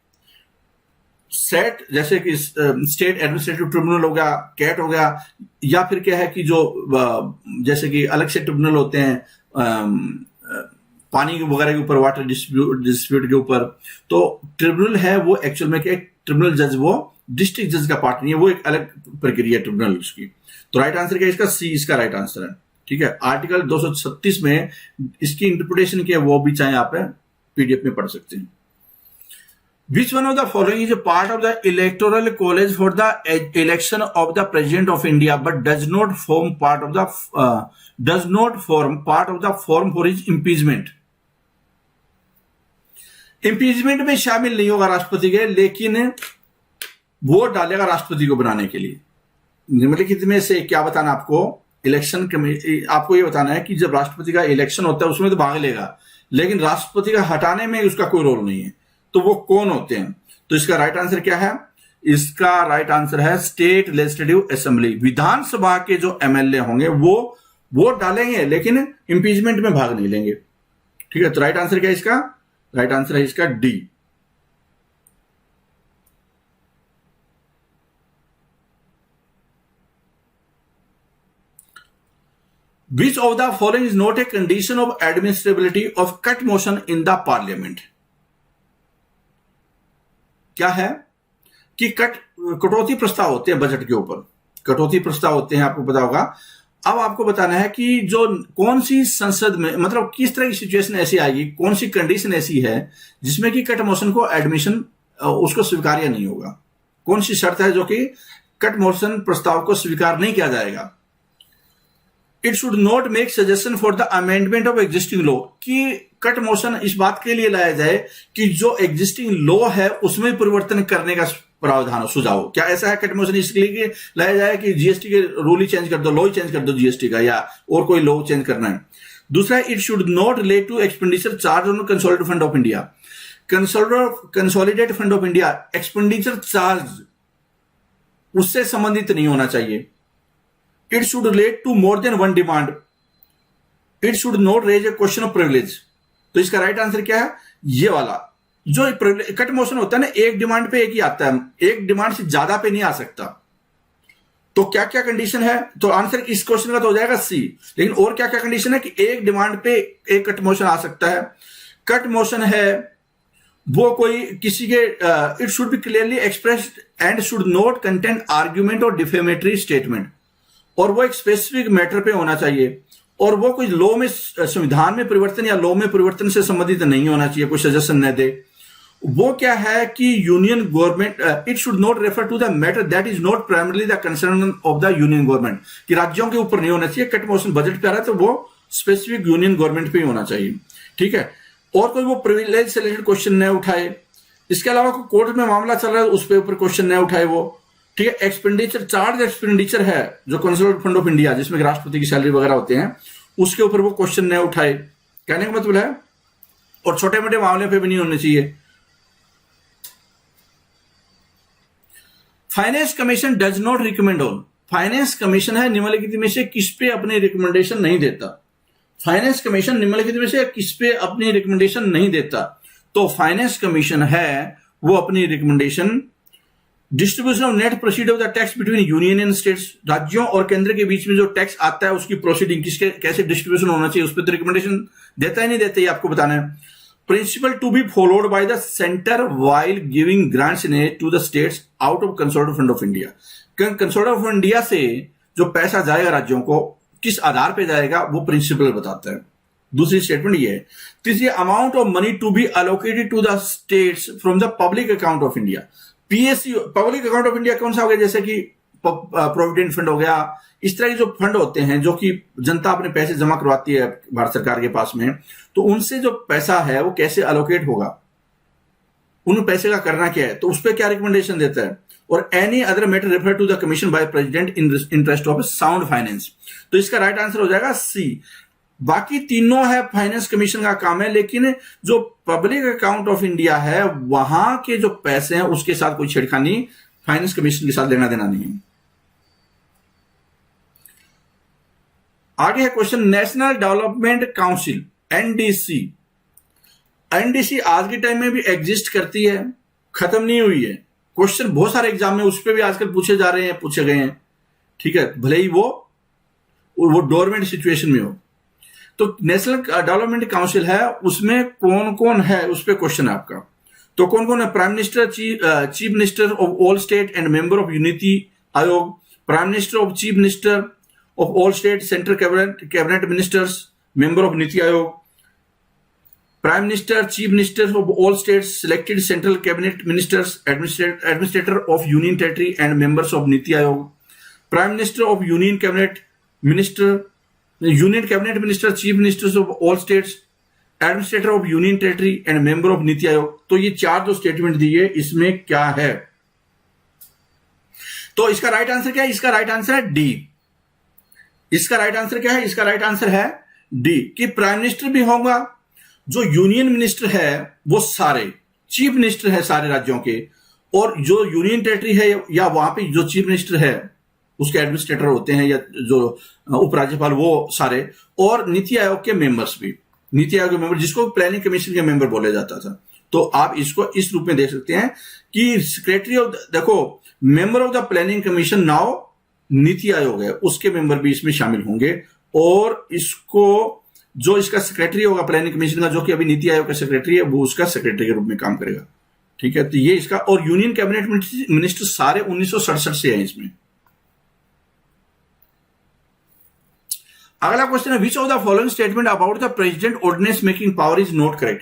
Speaker 1: सेट जैसे कि स्टेट एडमिनिस्ट्रेटिव ट्रिब्यूनल हो गया, कैट हो गया, या फिर क्या है कि जो जैसे कि अलग से ट्रिब्यूनल होते हैं पानी वगैरह के ऊपर, वाटर डिस्प्यूट के ऊपर। तो ट्रिब्यूनल है वो एक्चुअल में क्या, ट्रिब्यूनल जज वो डिस्ट्रिक्ट जज का पार्ट नहीं है, वो एक अलग प्रक्रिया है ट्रिब्यूनल उसकी। तो राइट आंसर क्या इसका? सी इसका राइट आंसर है। ठीक है, आर्टिकल 236 में इसकी इंटरप्रिटेशन क्या है वो भी चाहे आप पीडीएफ में पढ़ सकते हैं। Which one of the following is a part of the electoral college for the election of the president of India, but does not form part of the form for his impeachment? Impeachment में शामिल नहीं होगा राष्ट्रपति के, लेकिन vote डालेगा राष्ट्रपति को बनाने के लिए। निम्नलिखित में से क्या बताना आपको? इलेक्शन कमेटी आपको ये बताना है कि जब राष्ट्रपति का इलेक्शन होता है उसमें तो भाग लेगा, लेकिन राष्ट्रपति का हटाने में उसका कोई रोल नहीं है। तो वो कौन होते हैं? तो इसका राइट आंसर क्या है? इसका राइट आंसर है स्टेट लेजिस्लेटिव असेंबली। विधानसभा के जो एमएलए होंगे वो वोट डालेंगे लेकिन इंपीचमेंट में भाग नहीं लेंगे। ठीक है, तो राइट आंसर क्या है इसका? राइट आंसर है इसका D. Which of the following is not a condition of admissibility of cut motion in the parliament? क्या है कि कटौती प्रस्ताव होते हैं बजट के ऊपर, कटौती प्रस्ताव होते हैं, आपको पता होगा। अब आपको बताना है कि जो कौन सी संसद में, मतलब किस तरह की सिचुएशन ऐसी आएगी, कौन सी कंडीशन ऐसी है जिसमें कि कट मोशन को एडमिशन उसको स्वीकार्य नहीं होगा। कौन सी शर्त है जो कि कट मोशन प्रस्ताव को स्वीकार नहीं किया जाएगा। It should not make suggestion for the amendment of existing law, कि कट मोशन इस बात के लिए लाया जाए कि जो एग्जिस्टिंग लॉ है उसमें परिवर्तन करने का प्रावधान हो, सुझाव। क्या ऐसा है कट मोशन इसलिए लाया जाए कि जीएसटी के रूल ही चेंज कर दो, लॉ ही चेंज कर दो जीएसटी का, या और कोई लॉ चेंज करना है। दूसरा, it should not relate to expenditure charge on consolidated fund of India. Consolidated fund of India expenditure charge उससे संबंधित नहीं होना चाहिए। It should relate to more than one demand. It should not raise a question of privilege. तो इसका right answer क्या है, ये वाला। जो कट मोशन होता है ना, एक डिमांड पे एक ही आता है, एक डिमांड से ज्यादा पे नहीं आ सकता। तो क्या क्या कंडीशन है, तो आंसर इस क्वेश्चन का तो हो जाएगा सी। लेकिन और क्या क्या कंडीशन है कि एक डिमांड पे एक कट मोशन आ सकता है। कट मोशन है वो कोई किसी के, it should be clearly expressed and should not contain argument और डिफेमेटरी स्टेटमेंट, और वो एक स्पेसिफिक मैटर पे होना चाहिए, और वो कोई लॉ में, संविधान में परिवर्तन या लॉ में परिवर्तन से संबंधित नहीं होना चाहिए, कोई सजेशन न दे। वो क्या है कि union government, it should not refer to the matter that is not primarily the concern of the union government, कि राज्यों के ऊपर नहीं होना चाहिए। कट मोशन बजट पे आ रहा है तो वो स्पेसिफिक यूनियन गवर्नमेंट पे ही होना चाहिए, ठीक है। और कोई वो प्रिविलेज से रिलेटेड क्वेश्चन न उठाए। इसके अलावा कोई कोर्ट में मामला चल रहा है उस पे ऊपर क्वेश्चन न उठाए वो, ठीक है। एक्सपेंडिचर चार्ज, एक्सपेंडिचर है जो कंसोलिडेटेड फंड ऑफ इंडिया जिसमें राष्ट्रपति की सैलरी वगैरह होते हैं, उसके ऊपर वो क्वेश्चन न उठाए, कहने का मतलब है। और छोटे मोटे मामले पे भी नहीं होने चाहिए। Finance commission does not recommend on. Finance commission है निम्नलिखित में से किस पे अपनी रिकमेंडेशन नहीं देता। फाइनेंस कमीशन निम्नलिखित में से किस पे अपनी रिकमेंडेशन नहीं देता। तो फाइनेंस कमीशन है वो अपनी recommendation distribution of net proceed of the tax between union and states, राज्यों और केंद्र के बीच में जो टैक्स आता है उसकी प्रोसीडिंग किसके कैसे डिस्ट्रीब्यूशन होना चाहिए, उस पर तो रिकमेंडेशन देता ही नहीं देता, ये आपको बताना है। Principle to be followed by the centre while giving grants in aid to the states out of consolidated fund of India. Consolidated fund India से जो पैसा जाएगा राज्यों को किस आधार पर जाएगा वो प्रिंसिपल बताता है। दूसरी स्टेटमेंट ये है। तीसरी, amount of money to be allocated to the states from the public account of India. PSU, public account of India कौन सा हो गया, जैसे कि प्रोविडेंट फंड हो गया, इस तरह के जो फंड होते हैं जो कि जनता अपने पैसे जमा करवाती है भारत सरकार के पास में, तो उनसे जो पैसा है वो कैसे अलोकेट होगा, उन पैसे का करना क्या है, तो उस पर क्या रिकमेंडेशन देता है। और any other matter refer to the commission by president in interest of sound finance. तो इसका राइट आंसर हो जाएगा सी। बाकी तीनों है फाइनेंस कमीशन का काम है, लेकिन जो पब्लिक अकाउंट ऑफ इंडिया है वहां के जो पैसे हैं उसके साथ कोई छेड़खानी फाइनेंस कमीशन के साथ लेना देना नहीं है। आगे है question, national development council NDC. NDC आज के टाइम में भी एग्जिस्ट करती है, खत्म नहीं हुई है। क्वेश्चन बहुत सारे एग्जाम में उस पर भी आजकल पूछे जा रहे हैं, पूछे गए हैं, ठीक है, भले ही वो डोरमेंट सिचुएशन में हो। तो नेशनल डेवलपमेंट काउंसिल है, उसमें कौन कौन है उस पर क्वेश्चन है आपका। तो कौन कौन है, prime minister, chief minister of all state and member of unity Aayog, prime minister of chief minister of all state, central cabinet ministers, member of NITI Aayog, prime minister, chief minister of all states, selected central cabinet ministers, administrator of union territory and members of NITI Aayog, prime minister of union cabinet minister, union cabinet minister, chief ministers of all states, administrator of union territory and member of NITI आयोग। तो ये चार जो statement दी है इसमें क्या है, तो इसका राइट आंसर क्या है, इसका राइट आंसर है डी। इसका राइट आंसर क्या है, इसका राइट आंसर है डी, कि प्राइम मिनिस्टर भी होगा, जो यूनियन मिनिस्टर है वो सारे, चीफ मिनिस्टर है सारे राज्यों के, और जो यूनियन टेरिटरी है या वहां पे जो चीफ मिनिस्टर है उसके एडमिनिस्ट्रेटर होते हैं या जो उपराज्यपाल, वो सारे, और नीति आयोग के मेंबर्स भी, नीति आयोग के मेंबर जिसको प्लानिंग कमीशन के मेंबर बोला जाता था। तो आप इसको इस रूप में देख सकते हैं कि सेक्रेटरी ऑफ, देखो member of the planning commission now NITI Aayog है, उसके मेंबर भी इसमें शामिल होंगे, और इसको जो इसका सेक्रेटरी होगा प्लानिंग कमीशन का, जो कि अभी नीति आयोग का सेक्रेटरी है, वो उसका सेक्रेटरी के रूप में काम करेगा, ठीक है। तो ये इसका, और यूनियन कैबिनेट मिनिस्टर सारे 1967 से हैं इसमें। अगला क्वेश्चन है which of the following statement about the president ordinance making power is not correct.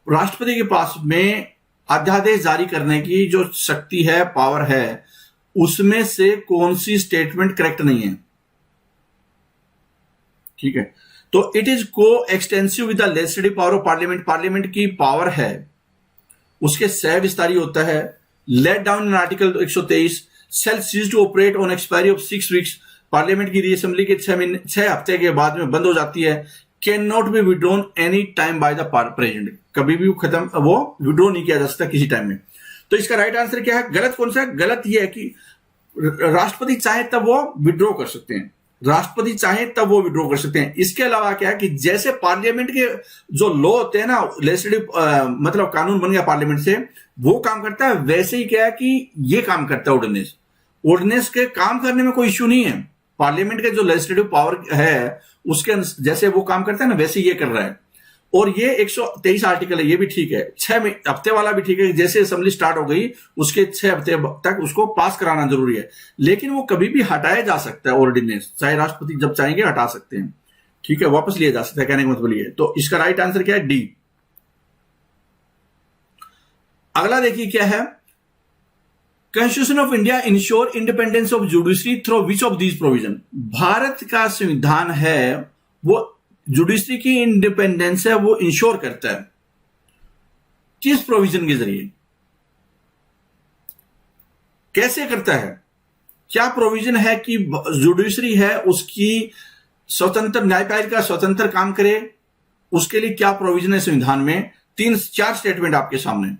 Speaker 1: राष्ट्रपति के पास में अध्यादेश जारी करने की जो शक्ति है, पावर है, उसमें से कौन सी स्टेटमेंट करेक्ट नहीं है? ठीक है, तो it is coextensive with the legislative power of parliament. Parliament की पावर है, उसके सह विस्तारी होता है। Laid down in article 123 shall cease to operate on expiry of 6 weeks. Parliament की रीअसेंबली के 6 हफ्ते के बाद में बंद हो जाती है। Can not be withdrawn any time bye the president. कभी भी वो विड्रॉ नहीं किया जा सकता किसी टाइम में। तो इसका राइट आंसर क्या है? गलत कौन सा है? गलत यह है कि राष्ट्रपति चाहे तब वो विड्रॉ कर सकते हैं, राष्ट्रपति चाहे तब वो विड्रॉ कर सकते हैं। इसके अलावा क्या है कि जैसे पार्लियामेंट के जो लॉ होते हैं ना, लेजिस्लेटिव मतलब कानून बन गया पार्लियामेंट से, वो काम करता है, वैसे ही क्या है कि ये काम करता है ऑर्डिनेंस। ऑर्डिनेंस के काम करने में कोई इश्यू नहीं है। पार्लियामेंट के जो लेजिस्लेटिव पावर है उसके जैसे वो काम करता है ना, वैसे ये कर रहा है। और ये 123 आर्टिकल है, ये भी ठीक है। 6 हफ्ते वाला भी ठीक है, जैसे असेंबली स्टार्ट हो गई उसके 6 हफ्ते तक उसको पास कराना जरूरी है। लेकिन वो कभी भी हटाया जा सकता है ऑर्डिनेंस, चाहे राष्ट्रपति जब चाहेंगे हटा सकते हैं। ठीक है, वापस लिया जा सकता है, कहने का मतलब ये। तो इसका राइट आंसर क्या है? डी। अगला देखिए क्या है, constitution of India ensure independence of judiciary through which of these provision. Bharat का संविधान है वो जुडिशरी की इंडिपेंडेंस है वो इंश्योर करता है, किस प्रोविजन के जरिए, कैसे करता है, क्या प्रोविजन है कि जुडिशरी है उसकी स्वतंत्र, न्यायपालिका स्वतंत्र काम करे, उसके लिए क्या प्रोविजन है संविधान में? 3-4 स्टेटमेंट आपके सामने।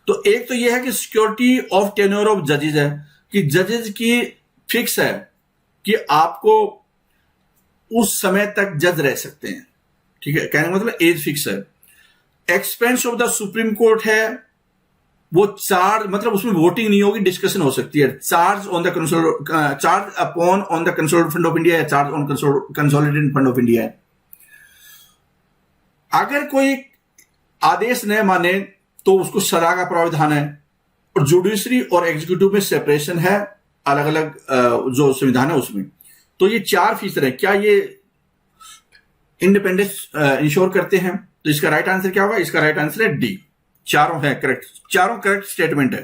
Speaker 1: तो एक तो यह है कि सिक्योरिटी ऑफ टेन्योर ऑफ जजेज है, कि जजेज की फिक्स है कि आपको उस समय तक जज रह सकते हैं। ठीक है, कहने का मतलब एज फिक्स है। Expense of the supreme court है, वो चार्ज मतलब उसमें वोटिंग नहीं होगी, डिस्कशन हो सकती है। Charge on the charge upon on the consolidated fund of India है, charge on consolidated fund of India है। अगर कोई आदेश न माने तो उसको सजा का प्रावधान है। और जुडिशरी और एग्जीक्यूटिव में सेपरेशन है, अलग अलग जो संविधान है उसमें। तो ये 4 फीचर है, क्या ये इंडिपेंडेंस इंश्योर करते हैं? तो इसका राइट आंसर क्या होगा? इसका राइट आंसर है डी, चारों है करेक्ट, चारों करेक्ट स्टेटमेंट है।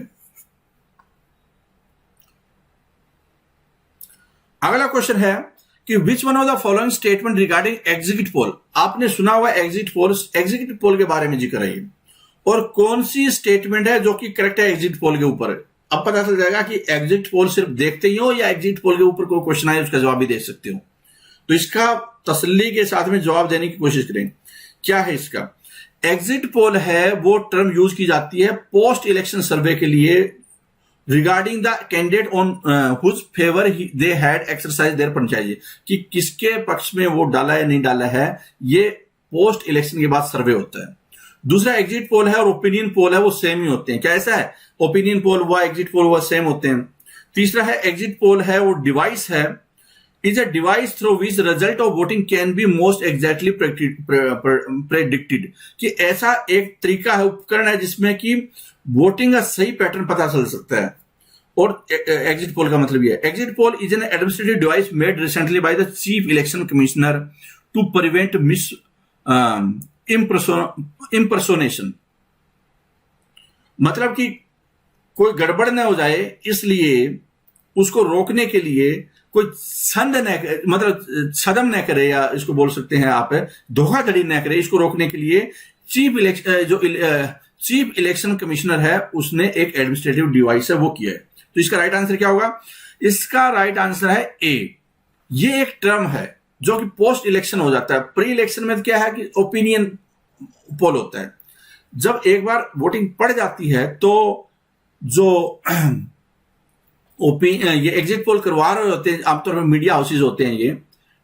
Speaker 1: अगला क्वेश्चन है कि विच one of the following statement regarding exit poll. आपने सुना हुआ एग्जिट पोल के बारे में जिक्र है, और कौन सी स्टेटमेंट है जो कि करेक्ट है एग्जिट पोल के ऊपर? अब पता चल जाएगा कि एग्जिट पोल सिर्फ देखते ही हो या एग्जिट पोल के ऊपर कोई क्वेश्चन आए उसका जवाब भी दे सकते हो। तो इसका तसल्ली के साथ में जवाब देने की कोशिश करें। क्या है इसका? एग्जिट पोल है वो टर्म यूज की जाती है पोस्ट इलेक्शन सर्वे के लिए, regarding the candidate on whose favour they had exercise their franchise, कि किसके पक्ष में वोट डाला है नहीं डाला है, ये पोस्ट इलेक्शन के बाद सर्वे होता है। दूसरा एग्जिट पोल है और ओपिनियन पोल है, वो सेम ही होते हैं। क्या ऐसा है? ओपिनियन पोल हुआ, एग्जिट पोल हुआ, सेम होते हैं। तीसरा है एग्जिट पोल है वो डिवाइस है, is a device through which result of voting can be most exactly predicted, कि ऐसा एक तरीका है, उपकरण है जिसमें कि वोटिंग का सही पैटर्न पता चल सकता है। और एग्जिट पोल का मतलब यह है, exit poll is an administrative device made recently by the chief election commissioner to prevent mis impersonation, मतलब कि कोई गड़बड़ न हो जाए, इसलिए उसको रोकने के लिए कोई मतलब सदम न करे, या इसको बोल सकते हैं आप धोखाधड़ी न करे, इसको रोकने के लिए चीफ इलेक्शन कमिश्नर है उसने एक एडमिनिस्ट्रेटिव डिवाइस है वो किया है। तो इसका राइट आंसर क्या होगा? इसका राइट आंसर है ए। ये एक टर्म है जो कि पोस्ट इलेक्शन हो जाता है। प्री इलेक्शन में क्या है कि ओपिनियन पोल होता है। जब एक बार वोटिंग पड़ जाती है तो जो ये एग्जिट पोल करवा रहे होते हैं, आमतौर पर मीडिया हाउसेज होते हैं ये,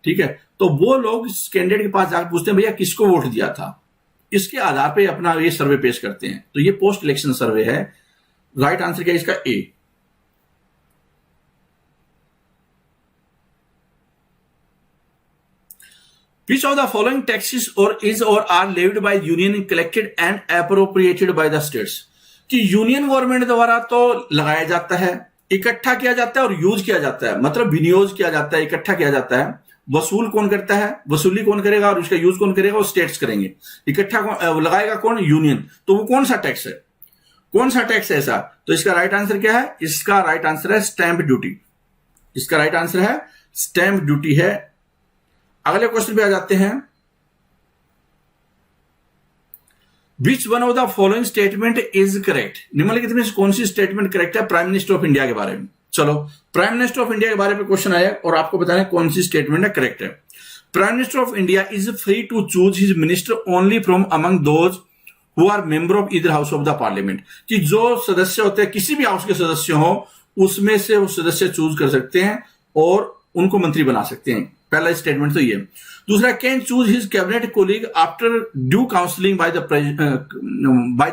Speaker 1: ठीक है, तो वो लोग कैंडिडेट के पास जाकर पूछते हैं भैया किसको वोट दिया था, इसके आधार पे अपना ये सर्वे पेश करते हैं। तो ये पोस्ट इलेक्शन सर्वे है। राइट आंसर क्या है इसका? ए। Which of the following taxes or is or are levied by union collected and appropriated by the states? कि यूनियन गवर्नमेंट द्वारा तो लगाया जाता है, इकट्ठा किया जाता है और यूज किया जाता है, मतलब विनियोग किया जाता है, इकट्ठा किया जाता है, वसूल कौन करता है, वसूली कौन करेगा और उसका यूज कौन करेगा, वो स्टेट्स करेंगे। इकट्ठा लगाएगा कौन, यूनियन। तो वो कौन सा टैक्स है, कौन सा टैक्स है ऐसा? तो इसका राइट आंसर क्या है? इसका राइट आंसर है स्टैंप ड्यूटी। इसका राइट आंसर है स्टैंप ड्यूटी है। अगले क्वेश्चन पे आ जाते हैं। विच one of the following statement is correct? निम्नलिखित में कौन सी स्टेटमेंट करेक्ट है प्राइम मिनिस्टर ऑफ इंडिया के बारे में? चलो, प्राइम मिनिस्टर ऑफ इंडिया के बारे में क्वेश्चन आया और आपको बताना है कौन सी स्टेटमेंट है करेक्ट है। Prime minister of India is free to choose his minister only from among those who are member of either house of the parliament. कि जो सदस्य होते हैं, किसी भी हाउस के सदस्य हो, उसमें से वो सदस्य चूज कर सकते हैं और उनको मंत्री बना सकते हैं। पहला स्टेटमेंट तो ये। दूसरा, can choose his cabinet colleague after due counselling bye the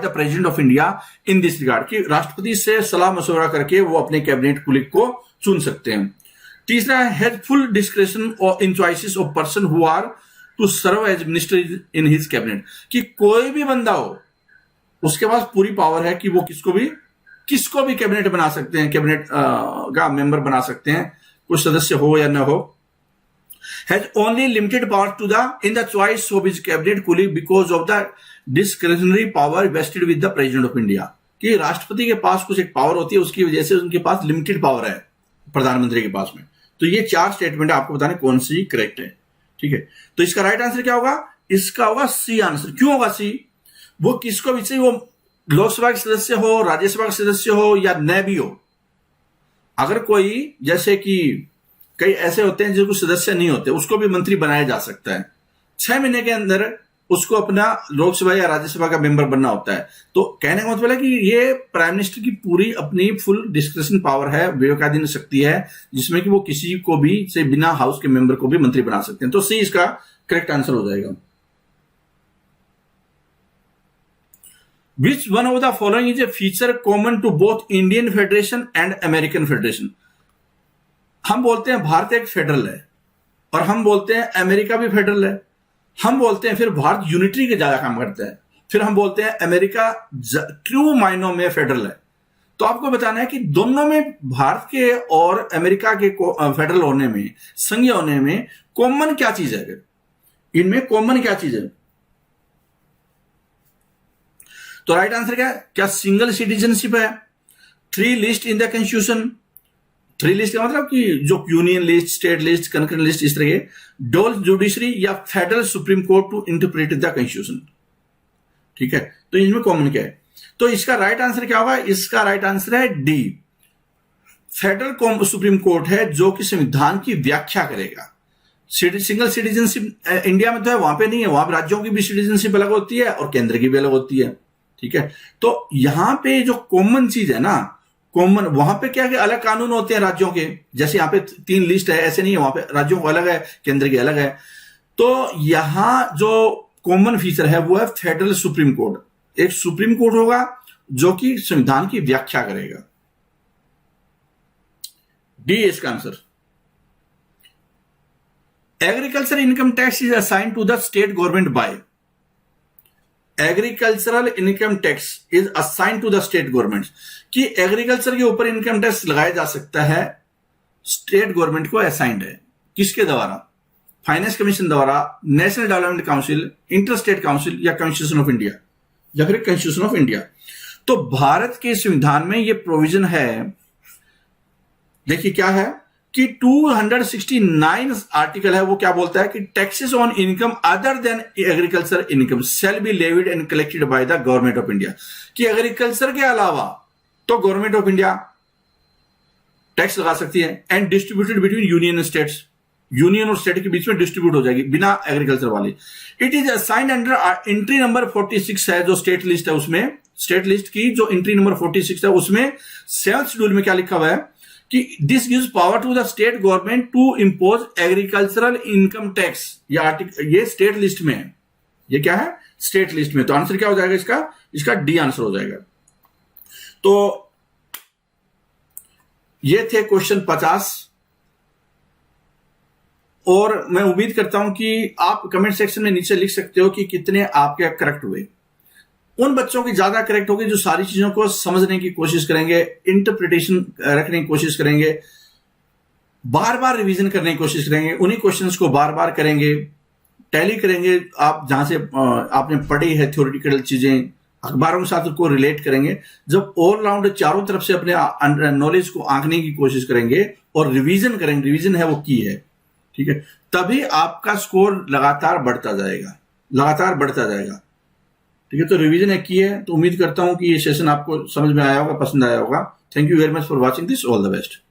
Speaker 1: president of India in this regard. कि राष्ट्रपति से सलाह मशवरा करके वो अपने कैबिनेट कोलीग को चुन सकते हैं। तीसरा, has full discretion in choices of person who are to serve as minister in his cabinet. कि कोई भी बंदा हो, उसके पास पूरी पावर है कि वो किसको भी कैबिनेट बना सकते हैं, कैबिनेट का मेंबर बना सकते हैं, कुछ सदस्य हो या न हो। Has only limited power to in the choice of his cabinet colleague because of the discretionary power vested with the president of India। कि राष्ट्रपति के पास कुछ एक पावर होती है, उसकी वजह से उनके पास लिमिटेड पावर है प्रधानमंत्री के पास में। तो ये 4 स्टेटमेंट आपको बताने कौन सी करेक्ट है। ठीक है, तो इसका राइट आंसर क्या होगा? इसका होगा सी आंसर। क्यों होगा सी? वो किसको भी, वो लोकसभा के सदस्य हो, राज्यसभा के सदस्य हो या न भी हो। अगर कोई, जैसे कि कई ऐसे होते हैं जिनको सदस्य नहीं होते, उसको भी मंत्री बनाया जा सकता है। 6 महीने के अंदर उसको अपना लोकसभा या राज्यसभा का मेंबर बनना होता है। तो कहने का मतलब है कि ये प्राइम मिनिस्टर की पूरी अपनी फुल डिस्क्रिप्शन पावर है, विवेकाधीन शक्ति है, जिसमें कि वो किसी को भी से बिना हाउस के मेंबर को भी मंत्री बना सकते हैं। तो सी इसका करेक्ट आंसर हो जाएगा। Which one of the following is a feature common to both Indian federation and American federation? हम बोलते हैं भारत एक फेडरल है और हम बोलते हैं अमेरिका भी फेडरल है। हम बोलते हैं फिर भारत यूनिटरी के ज्यादा काम करता है, फिर हम बोलते हैं अमेरिका ट्रू मायनों में फेडरल है। तो आपको बताना है कि दोनों में, भारत के और अमेरिका के फेडरल होने में, संघीय होने में कॉमन क्या चीज है? इनमें कॉमन क्या चीज है? तो राइट आंसर क्या है? क्या सिंगल सिटीजनशिप है, 3 list in the constitution. 3 list का मतलब कि जो union list, state list, concurrent list, इस तरह के, डोल जुडिशरी या federal supreme court to interpret the constitution. ठीक है, तो इनमें कॉमन क्या है? तो इसका राइट आंसर क्या होगा? इसका राइट आंसर है डी, फेडरल सुप्रीम कोर्ट है जो कि संविधान की व्याख्या करेगा। सिंगल सिटीजनशिप इंडिया में तो है, वहां पे नहीं है। वहां पे राज्यों की भी सिटीजनशिप अलग होती है और केंद्र की भी अलग होती है। ठीक है, तो यहां पे जो कॉमन चीज है ना, कॉमन, वहां पे क्या अलग कानून होते हैं राज्यों के। जैसे यहाँ पे 3 लिस्ट है, ऐसे नहीं है, वहां पे राज्यों को अलग है, केंद्र की अलग है। तो यहां जो कॉमन फीचर है वो है फेडरल सुप्रीम कोर्ट। एक सुप्रीम कोर्ट होगा जो कि संविधान की व्याख्या करेगा। डी इसका answer. Agriculture income tax is assign to the state government by. Agricultural income tax is assign to the state government. कि एग्रीकल्चर के ऊपर इनकम टैक्स लगाया जा सकता है, स्टेट गवर्नमेंट को असाइंड है। किसके द्वारा? फाइनेंस कमीशन द्वारा, national development council, inter state council या कॉन्स्टिट्यूशन ऑफ इंडिया, या फिर कॉन्स्टिट्यूशन ऑफ इंडिया। तो भारत के संविधान में यह प्रोविजन है, देखिए क्या है कि 269 आर्टिकल है, वो क्या बोलता है कि taxes on income other than agriculture income shall be levied and collected by the government of India. कि एग्रीकल्चर के अलावा तो गवर्नमेंट ऑफ इंडिया टैक्स लगा सकती है and distributed between union and states. Union और स्टेट के बीच में डिस्ट्रीब्यूट हो जाएगी बिना एग्रीकल्चर वाली। It is assigned under entry number 46 है, जो स्टेट लिस्ट है, उसमें स्टेट लिस्ट की जो एंट्री नंबर 46 है, उसमें 7th शेड्यूल में क्या लिखा हुआ है कि this gives power to the state government to impose agricultural income tax. ये स्टेट लिस्ट में है। ये क्या है? स्टेट लिस्ट में। तो आंसर क्या हो जाएगा इसका? इसका डी आंसर हो जाएगा। तो ये थे क्वेश्चन 50 और मैं उम्मीद करता हूं कि आप कमेंट सेक्शन में नीचे लिख सकते हो कि कितने आपके करेक्ट हुए। उन बच्चों की ज्यादा करेक्ट होगी जो सारी चीजों को समझने की कोशिश करेंगे, इंटरप्रिटेशन रखने की कोशिश करेंगे, बार बार रिवीजन करने की कोशिश करेंगे, उन्हीं क्वेश्चंस को बार बार करेंगे, टैली करेंगे, आप जहां से आपने पढ़ी है थ्योरेटिकल चीजें, अखबारों के साथ उसको रिलेट करेंगे। जब ऑलराउंड चारों तरफ से अपने नॉलेज को आंकने की कोशिश करेंगे और रिवीजन करेंगे, रिवीजन है वो की है, ठीक है, तभी आपका स्कोर लगातार बढ़ता जाएगा, लगातार बढ़ता जाएगा। ठीक है, तो रिवीजन है की है, तो उम्मीद करता हूं कि ये सेशन आपको समझ में आया होगा, पसंद आया होगा। Thank you very much for watching this, all the best.